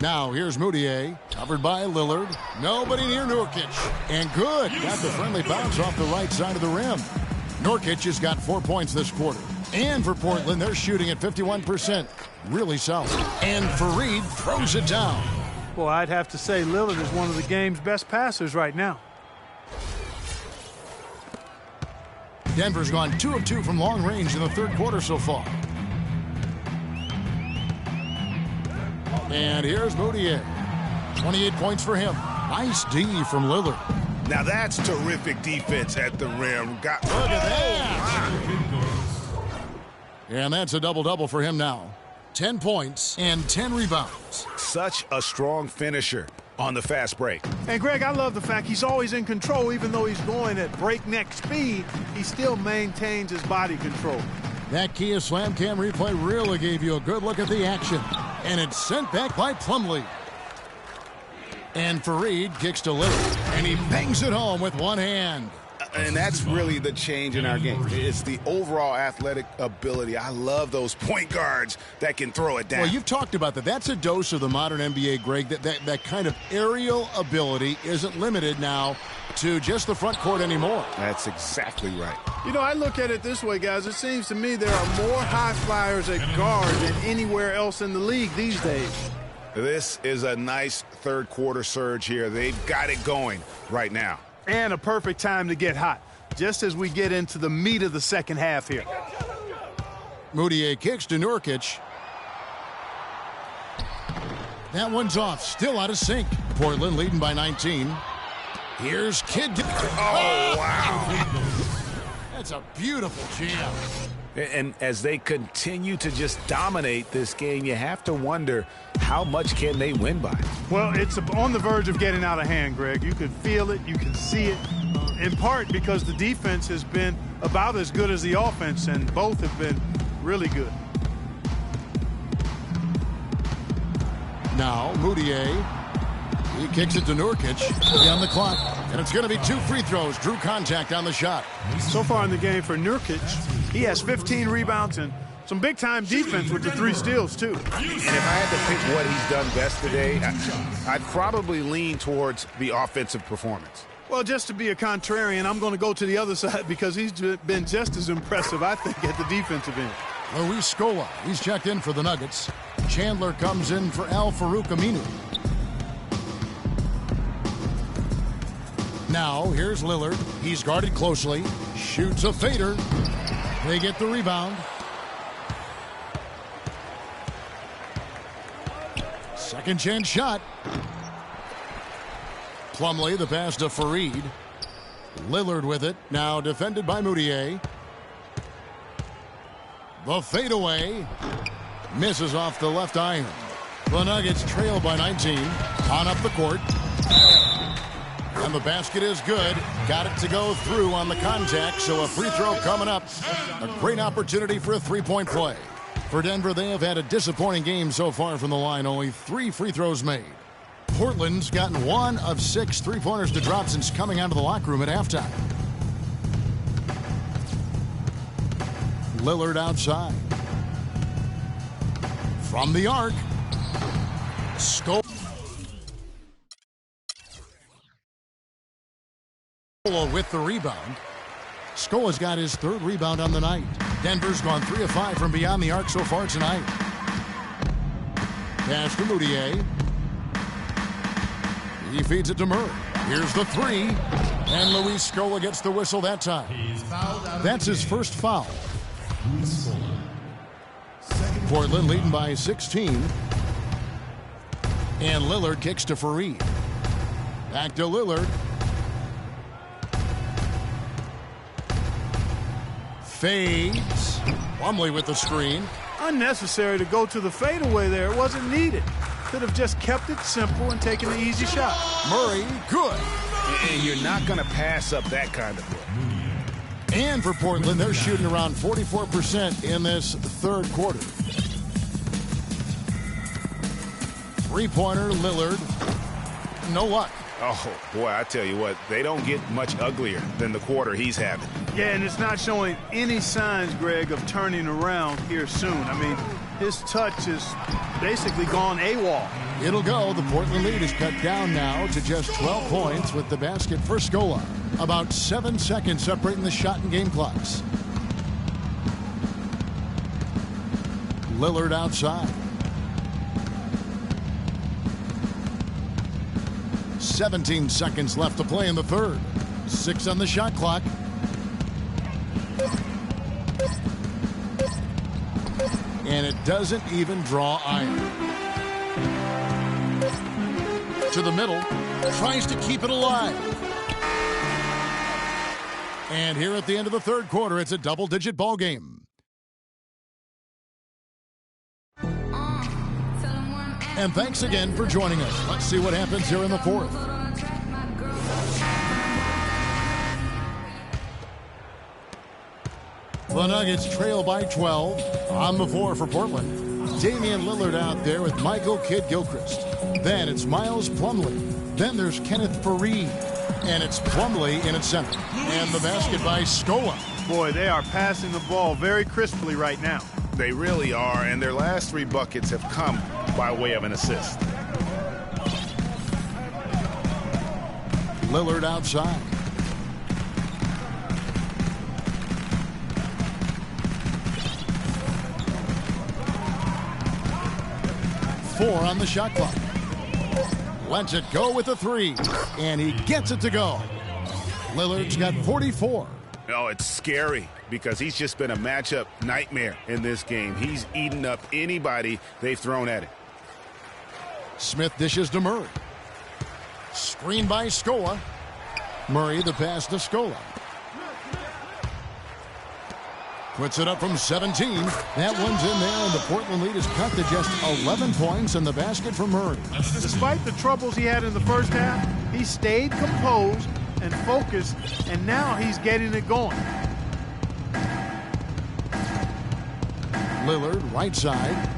Now, here's Mudiay, covered by Lillard. Nobody near Nurkic. And good. Got the friendly bounce off the right side of the rim. Nurkic has got 4 points this quarter. And for Portland, they're shooting at 51%. Really solid. And Faried throws it down. Well, I'd have to say Lillard is one of the game's best passers right now. Denver's gone 2 of 2 from long range in the third quarter so far. And here's Mudiay. 28 points for him. Nice D from Lillard. Now that's terrific defense at the rim. Look at that. And that's a double-double for him now. 10 points and 10 rebounds. Such a strong finisher on the fast break. And, Greg, I love the fact he's always in control. Even though he's going at breakneck speed, he still maintains his body control. That Kia Slam Cam replay really gave you a good look at the action. And it's sent back by Plumlee. And Faried kicks to Lillard. And he bangs it home with one hand. And that's really the change in our game. It's the overall athletic ability. I love those point guards that can throw it down. Well, you've talked about that. That's a dose of the modern NBA, Greg. That kind of aerial ability isn't limited now to just the front court anymore. That's exactly right. You know, I look at it this way, guys. It seems to me there are more high flyers at guard than anywhere else in the league these days. This is a nice third quarter surge here. They've got it going right now. And a perfect time to get hot, just as we get into the meat of the second half here. Mudiay kicks to Nurkic. That one's off, still out of sync. Portland leading by 19. Here's Kid. Oh, wow. That's a beautiful jam. And as they continue to just dominate this game, you have to wonder, how much can they win by? Well, it's on the verge of getting out of hand, Greg. You can feel it. You can see it. In part because the defense has been about as good as the offense, and both have been really good. Now, Mudiay. He kicks it to Nurkic. On the clock. And it's going to be 2 free throws. Drew contact on the shot. So far in the game for Nurkic, he has 15 rebounds and some big-time defense with the 3 steals, too. And if I had to pick what he's done best today, I'd probably lean towards the offensive performance. Well, just to be a contrarian, I'm going to go to the other side because he's been just as impressive, I think, at the defensive end. Luis Scola, he's checked in for the Nuggets. Chandler comes in for Al-Farouq Aminu. Now, here's Lillard. He's guarded closely. Shoots a fader. They get the rebound. Second chance shot. Plumlee, the pass to Faried. Lillard with it. Now defended by Mudiay. The fadeaway. Misses off the left iron. The Nuggets trail by 19. On up the court. And the basket is good. Got it to go through on the contact, so a free throw coming up. A great opportunity for a three-point play. For Denver, they have had a disappointing game so far from the line. Only 3 free throws made. Portland's gotten 1 of 6 three-pointers to drop since coming out of the locker room at halftime. Lillard outside. From the arc. Scola with the rebound. Scola's got his 3rd rebound on the night. Denver's gone 3 of 5 from beyond the arc so far tonight. Pass to Moutier. He feeds it to Murray. Here's the 3. And Luis Scola gets the whistle that time. That's his first foul. Portland leading by 16. And Lillard kicks to Fareed. Back to Lillard. Fades. Plumlee with the screen. Unnecessary to go to the fadeaway there. It wasn't needed. Could have just kept it simple and taken the easy shot. Murray, good. And you're not going to pass up that kind of look. And for Portland, they're shooting around 44% in this 3rd quarter. Three-pointer, Lillard. No luck. Oh, boy, I tell you what, they don't get much uglier than the quarter he's having. Yeah, and it's not showing any signs, Greg, of turning around here soon. I mean, his touch is basically gone AWOL. It'll go. The Portland lead is cut down now to just 12 points with the basket for Scola. About 7 seconds separating the shot and game clocks. Lillard outside. 17 seconds left to play in the 3rd. 6 on the shot clock. And it doesn't even draw iron. To the middle. Tries to keep it alive. And here at the end of the 3rd quarter, it's a double-digit ball game. And thanks again for joining us. Let's see what happens here in the 4th. The Nuggets trail by 12. On the floor for Portland. Damian Lillard out there with Michael Kidd-Gilchrist. Then it's Miles Plumlee. Then there's Kenneth Fareed. And it's Plumlee in its center. And the basket by Scola. Boy, they are passing the ball very crisply right now. They really are, and their last 3 buckets have come by way of an assist. Lillard outside. Four on the shot clock. Lets it go with a 3. And he gets it to go. Lillard's got 44. Oh, it's scary because he's just been a matchup nightmare in this game. He's eaten up anybody they've thrown at him. Smith dishes to Murray. Screen by Scola. Murray the pass to Scola. Puts it up from 17. That one's in there, and the Portland lead is cut to just 11 points in the basket for Murray. Despite the troubles he had in the first half, he stayed composed and focused, and now he's getting it going. Lillard, right side.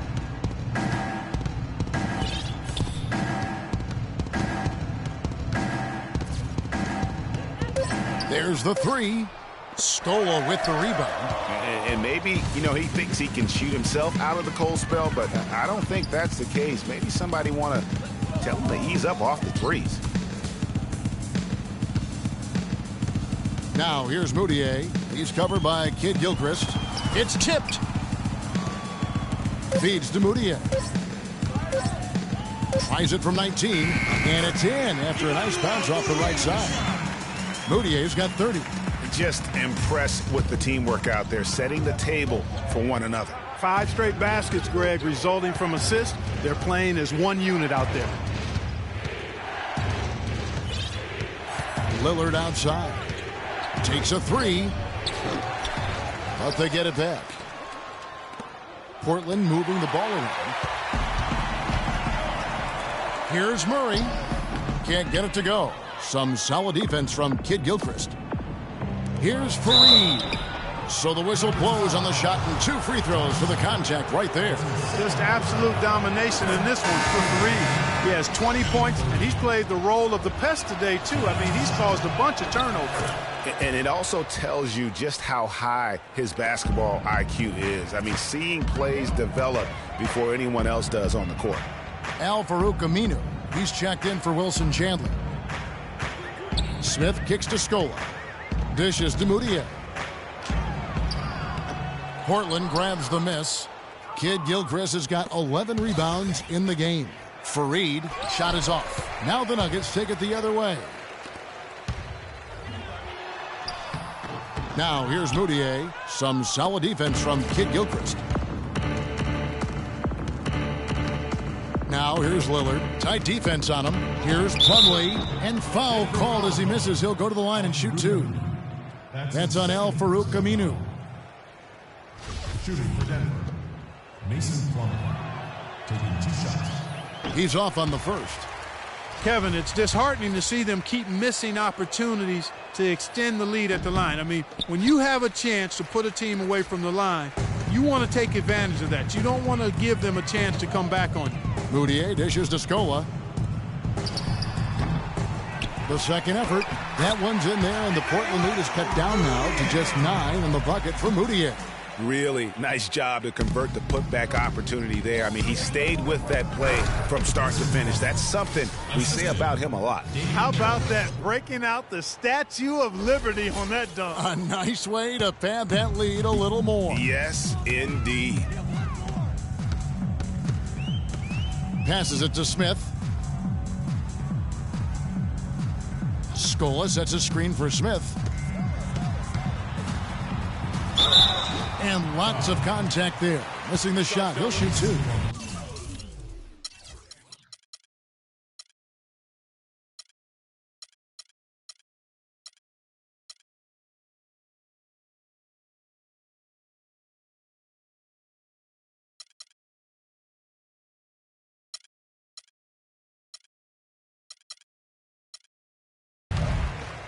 There's the 3. Scola with the rebound. And maybe, he thinks he can shoot himself out of the cold spell, but I don't think that's the case. Maybe somebody want to tell him to ease up off the threes. Now here's Moutier. He's covered by Kidd-Gilchrist. It's tipped. Feeds to Moutier. Tries it from 19, and it's in after a nice bounce off the right side. Moutier's got 30. Just impressed with the teamwork out there, setting the table for one another. 5 straight baskets, Greg, resulting from assists. They're playing as one unit out there. Lillard outside. Takes a 3. But they get it back. Portland moving the ball around. Here's Murray. Can't get it to go. Some solid defense from Kid Gilchrist. Here's Fareed. So the whistle blows on the shot and 2 free throws for the contact right there. Just absolute domination in this one for Fareed. He has 20 points, and he's played the role of the pest today, too. I mean, he's caused a bunch of turnovers. And it also tells you just how high his basketball IQ is. I mean, seeing plays develop before anyone else does on the court. Al-Farouq Aminu. He's checked in for Wilson Chandler. Smith kicks to Scola. Dishes to Moutier. Portland grabs the miss. Kid Gilchrist has got 11 rebounds in the game. Fareed, shot is off. Now the Nuggets take it the other way. Now here's Moutier. Some solid defense from Kid Gilchrist. Now here's Lillard. Tight defense on him. Here's Plumlee. And foul called as he misses. He'll go to the line and shoot 2. That's on Al-Farouq Aminu. Shooting for Denver, Mason Plumlee, taking 2 shots. He's off on the first. Kevin, it's disheartening to see them keep missing opportunities to extend the lead at the line. I mean, when you have a chance to put a team away from the line, you want to take advantage of that. You don't want to give them a chance to come back on you. Moutier dishes to Scola. The second effort. That one's in there, and the Portland lead is cut down now to just 9 in the bucket for Moutier. Really nice job to convert the putback opportunity there. I mean, he stayed with that play from start to finish. That's something we say about him a lot. How about that, breaking out the Statue of Liberty on that dunk? A nice way to pad that lead a little more. Yes, indeed. Passes it to Smith. Scola sets a screen for Smith. And lots of contact there. Missing the shot. He'll shoot 2.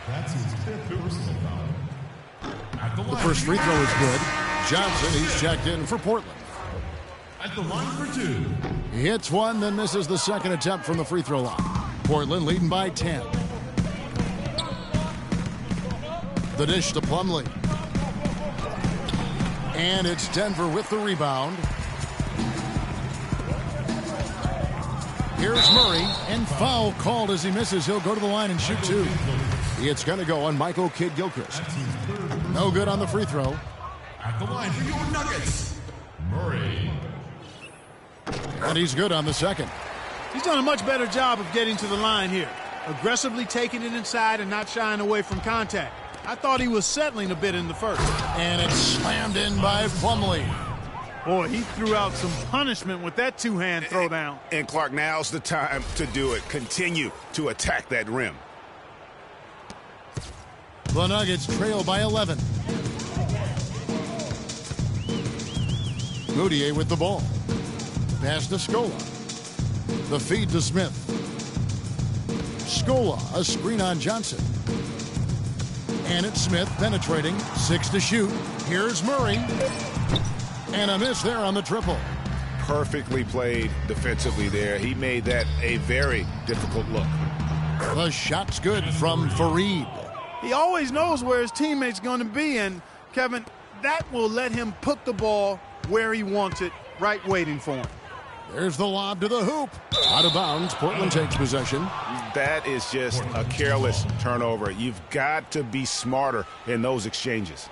That's his 5th personal foul. The first free throw is good. Johnson, he's checked in for Portland. At the line for 2. He hits one, then misses the second attempt from the free throw line. Portland leading by 10. The dish to Plumlee. And it's Denver with the rebound. Here's Murray, and foul called as he misses. He'll go to the line and shoot 2. It's going to go on Michael Kidd Gilchrist. No good on the free throw. At the line for your Nuggets, Murray. And he's good on the second. He's done a much better job of getting to the line here. Aggressively taking it inside and not shying away from contact. I thought he was settling a bit in the first. And it's slammed in by Plumlee. Boy, he threw out some punishment with that 2-hand throwdown. And Clark, now's the time to do it. Continue to attack that rim. The Nuggets trail by 11. Moutier with the ball. Pass to Scola. The feed to Smith. Scola, a screen on Johnson. And it's Smith penetrating. 6 to shoot. Here's Murray. And a miss there on the triple. Perfectly played defensively there. He made that a very difficult look. The shot's good from Fareed. He always knows where his teammate's going to be, and Kevin, that will let him put the ball where he wants it, right waiting for him. There's the lob to the hoop. Out of bounds. Portland takes possession. That is just a careless turnover. You've got to be smarter in those exchanges.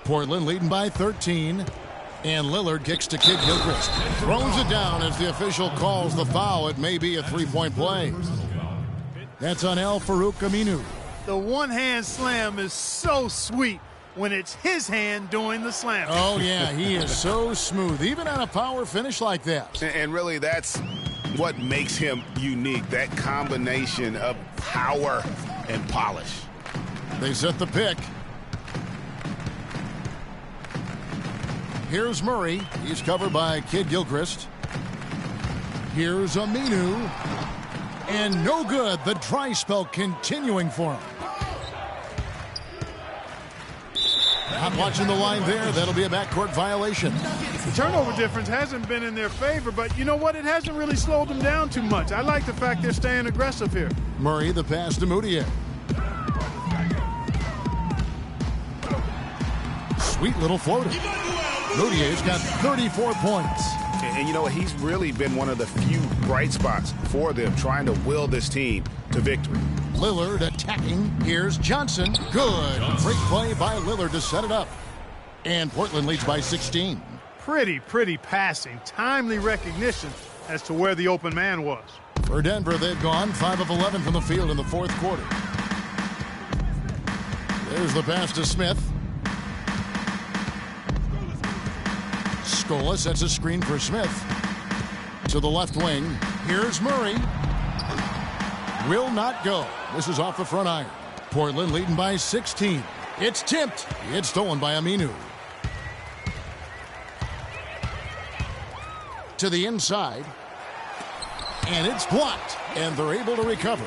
Portland leading by 13. And Lillard kicks to Kid Gilchrist. Throws it down as the official calls the foul. It may be a 3-point play. That's on Al-Farouq Aminu. The one-hand slam is so sweet when it's his hand doing the slam. Oh, yeah, he is so smooth, even on a power finish like that. And really, that's what makes him unique, that combination of power and polish. They set the pick. Here's Murray. He's covered by Kid Gilchrist. Here's Aminu. And no good. The dry spell continuing for him. Not watching the line there. That'll be a backcourt violation. The turnover difference hasn't been in their favor, but you know what? It hasn't really slowed them down too much. I like the fact they're staying aggressive here. Murray, the pass to Moutier. Sweet little floater. Moutier's got 34 points. And you know, he's really been one of the few bright spots for them, trying to will this team to victory. Lillard attacking. Here's Johnson. Good. Great play by Lillard to set it up. And Portland leads by 16. Pretty passing. Timely recognition as to where the open man was. For Denver, they've gone 5 of 11 from the field in the fourth quarter. There's the pass to Smith. Scola sets a screen for Smith. To the left wing. Here's Murray. Will not go. This is off the front iron. Portland leading by 16. It's tipped. It's stolen by Aminu. To the inside. And it's blocked. And they're able to recover.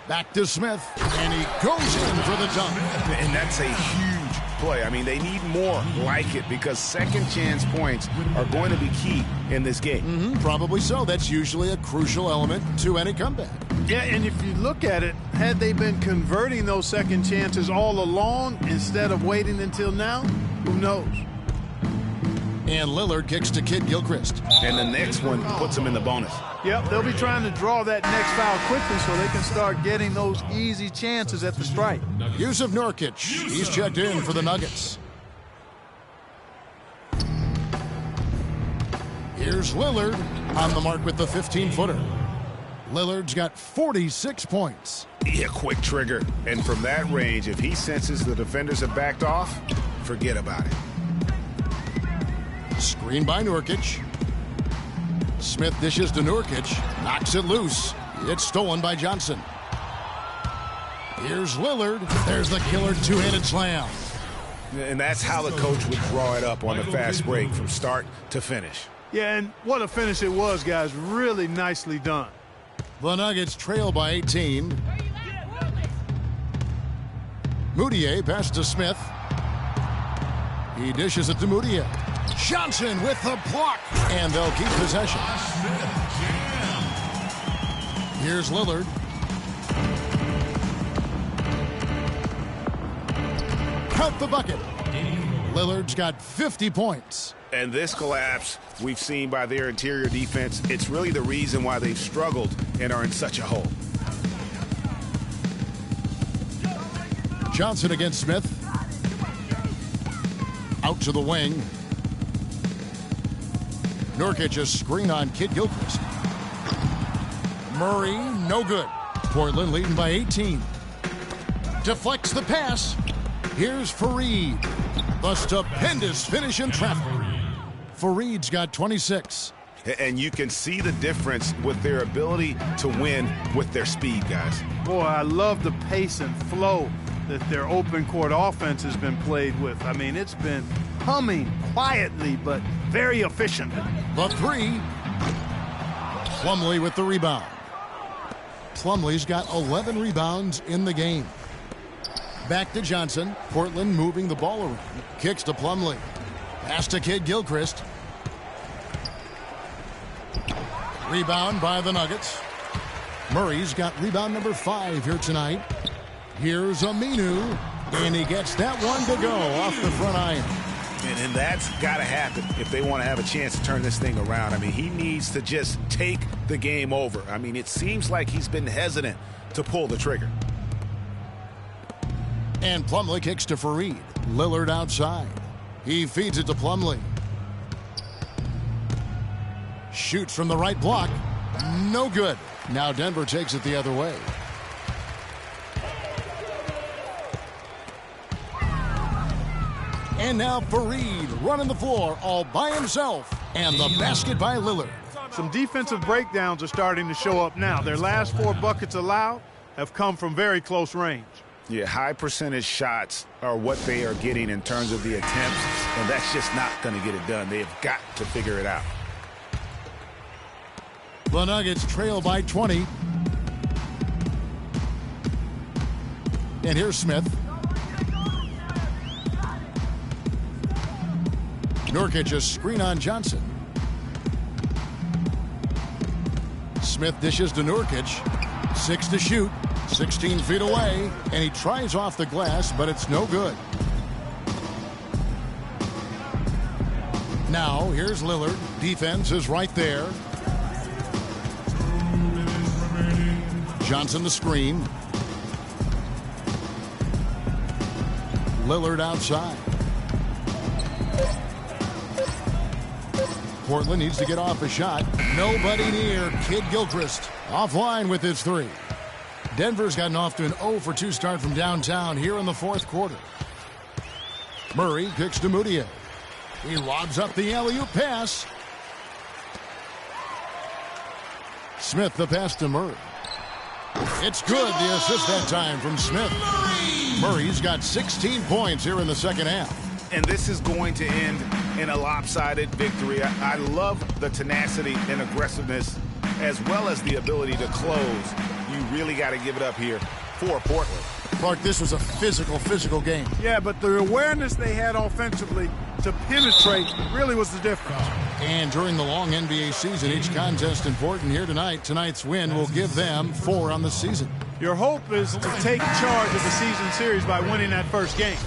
Back to Smith. And he goes in for the dunk. And that's a huge play. I mean, they need more like it because second chance points are going to be key in this game. Probably so. That's usually a crucial element to any comeback. Yeah, and if you look at it, had they been converting those second chances all along instead of waiting until now, who knows? And Lillard kicks to Kid Gilchrist. And the next one puts him in the bonus. Yep, they'll be trying to draw that next foul quickly so they can start getting those easy chances at the stripe. Yusuf Nurkic. He's checked in for the Nuggets. Here's Lillard on the mark with the 15-footer. Lillard's got 46 points. Yeah, quick trigger. And from that range, if he senses the defenders have backed off, forget about it. Screen by Nurkic. Smith dishes to Nurkic. Knocks it loose. It's stolen by Johnson. Here's Lillard. There's the killer two-handed slam. And that's how the coach would draw it up on the fast break from start to finish. Yeah, and what a finish it was, guys. Really nicely done. The Nuggets trail by 18. Moutier pass to Smith. He dishes it to Moutier. Johnson with the block. And they'll keep possession. Here's Lillard. Count the bucket. Lillard's got 50 points. And this collapse we've seen by their interior defense, it's really the reason why they've struggled and are in such a hole. Johnson against Smith. Out to the wing. Nurkic a screen on Kid Gilchrist. Murray, no good. Portland leading by 18. Deflects the pass. Here's Fareed. The stupendous finish in traffic. Fareed's got 26. And you can see the difference with their ability to win with their speed, guys. Boy, I love the pace and flow that their open court offense has been played with. I mean, it's been humming quietly, but very efficiently. The three. Plumlee with the rebound. Plumlee's got 11 rebounds in the game. Back to Johnson. Portland moving the ball around. Kicks to Plumlee. Pass to Kid Gilchrist. Rebound by the Nuggets. Murray's got rebound number 5 here tonight. Here's Aminu. And he gets that one to go off the front iron. And that's got to happen if they want to have a chance to turn this thing around. I mean, he needs to just take the game over. I mean, it seems like he's been hesitant to pull the trigger. And Plumlee kicks to Fareed. Lillard outside. He feeds it to Plumlee. Shoots from the right block. No good. Now Denver takes it the other way. And now Fareed running the floor all by himself. And the basket by Lillard. Some defensive breakdowns are starting to show up now. Their last 4 buckets allowed have come from very close range. Yeah, high percentage shots are what they are getting in terms of the attempts. and that's just not going to get it done. They've got to figure it out. The Nuggets trail by 20. And here's Smith. Nurkic, a screen on Johnson. Smith dishes to Nurkic. 6 to shoot. 16 feet away. And he tries off the glass, but it's no good. Now, here's Lillard. Defense is right there. Johnson the screen. Lillard outside. Portland needs to get off a shot. Nobody near. Kid Gilchrist offline with his 3. Denver's gotten off to an 0-for-2 start from downtown here in the fourth quarter. Murray kicks to Moutier. He lobs up the alley-oop pass. Smith the pass to Murray. It's good. The assist that time from Smith. Murray's got 16 points here in the second half. And this is going to end in a lopsided victory. I love the tenacity and aggressiveness as well as the ability to close. You really got to give it up here for Portland. Clark, this was a physical game. Yeah, but the awareness they had offensively to penetrate really was the difference. And during the long NBA season, each contest important here tonight. Tonight's win will give them 4 on the season. Your hope is to take charge of the season series by winning that first game.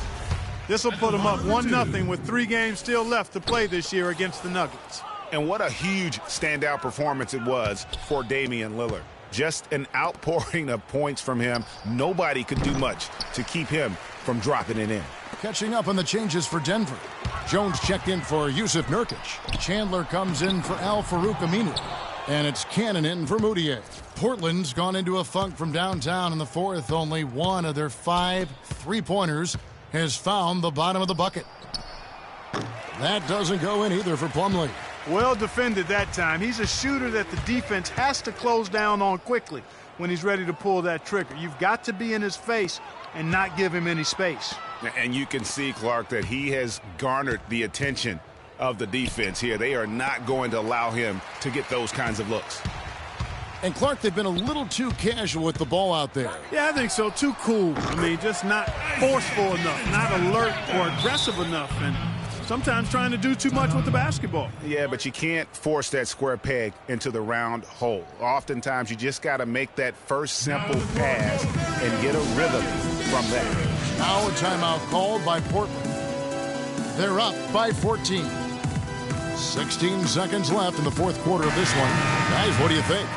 This will put them up 1-0 with 3 games still left to play this year against the Nuggets. And what a huge standout performance it was for Damian Lillard. Just an outpouring of points from him. Nobody could do much to keep him from dropping it in. Catching up on the changes for Denver. Jones checked in for Yusuf Nurkic. Chandler comes in for Al-Farouq Aminu. And it's Cannon in for Moutier. Portland's gone into a funk from downtown in the fourth. Only 1 of their 5 3-pointers has found the bottom of the bucket. That doesn't go in either for Plumlee. Well defended that time. He's a shooter that the defense has to close down on quickly when he's ready to pull that trigger. You've got to be in his face and not give him any space. And you can see, Clark, that he has garnered the attention of the defense here. They are not going to allow him to get those kinds of looks. And, Clark, they've been a little too casual with the ball out there. Yeah, I think so. Too cool. I mean, just not forceful enough, not alert or aggressive enough, and sometimes trying to do too much with the basketball. Yeah, but you can't force that square peg into the round hole. Oftentimes, you just got to make that first simple pass and get a rhythm from that. Now a timeout called by Portland. They're up by 14. 16 seconds left in the fourth quarter of this one. Guys, what do you think?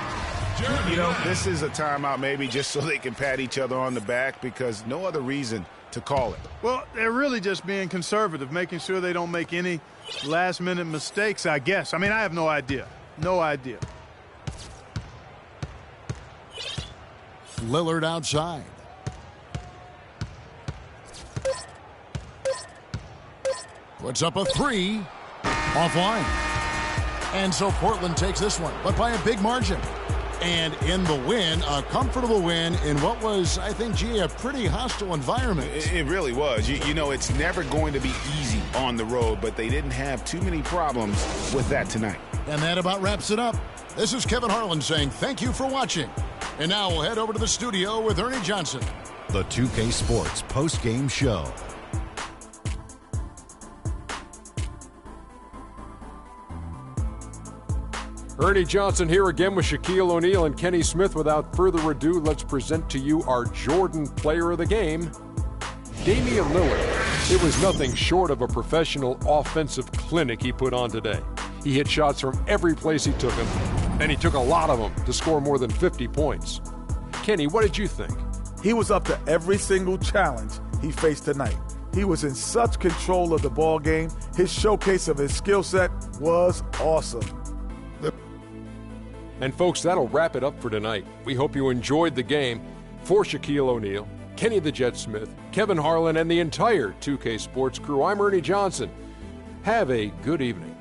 You know, this is a timeout maybe just so they can pat each other on the back because no other reason to call it. Well, they're really just being conservative, making sure they don't make any last-minute mistakes, I guess. I mean, I have no idea. No idea. Lillard outside. Puts up a 3. Offline. And so Portland takes this one, but by a big margin. And in the win, a comfortable win in what was, I think, a pretty hostile environment. It really was. You know, it's never going to be easy on the road, but they didn't have too many problems with that tonight. And that about wraps it up. This is Kevin Harlan saying thank you for watching. And now we'll head over to the studio with Ernie Johnson. The 2K Sports post-game show. Ernie Johnson here again with Shaquille O'Neal and Kenny Smith. Without further ado, let's present to you our Jordan Player of the Game, Damian Lillard. It was nothing short of a professional offensive clinic he put on today. He hit shots from every place he took them, and he took a lot of them to score more than 50 points. Kenny, what did you think? He was up to every single challenge he faced tonight. He was in such control of the ball game. His showcase of his skill set was awesome. And folks, that'll wrap it up for tonight. We hope you enjoyed the game. For Shaquille O'Neal, Kenny the Jet Smith, Kevin Harlan, and the entire 2K Sports crew, I'm Ernie Johnson. Have a good evening.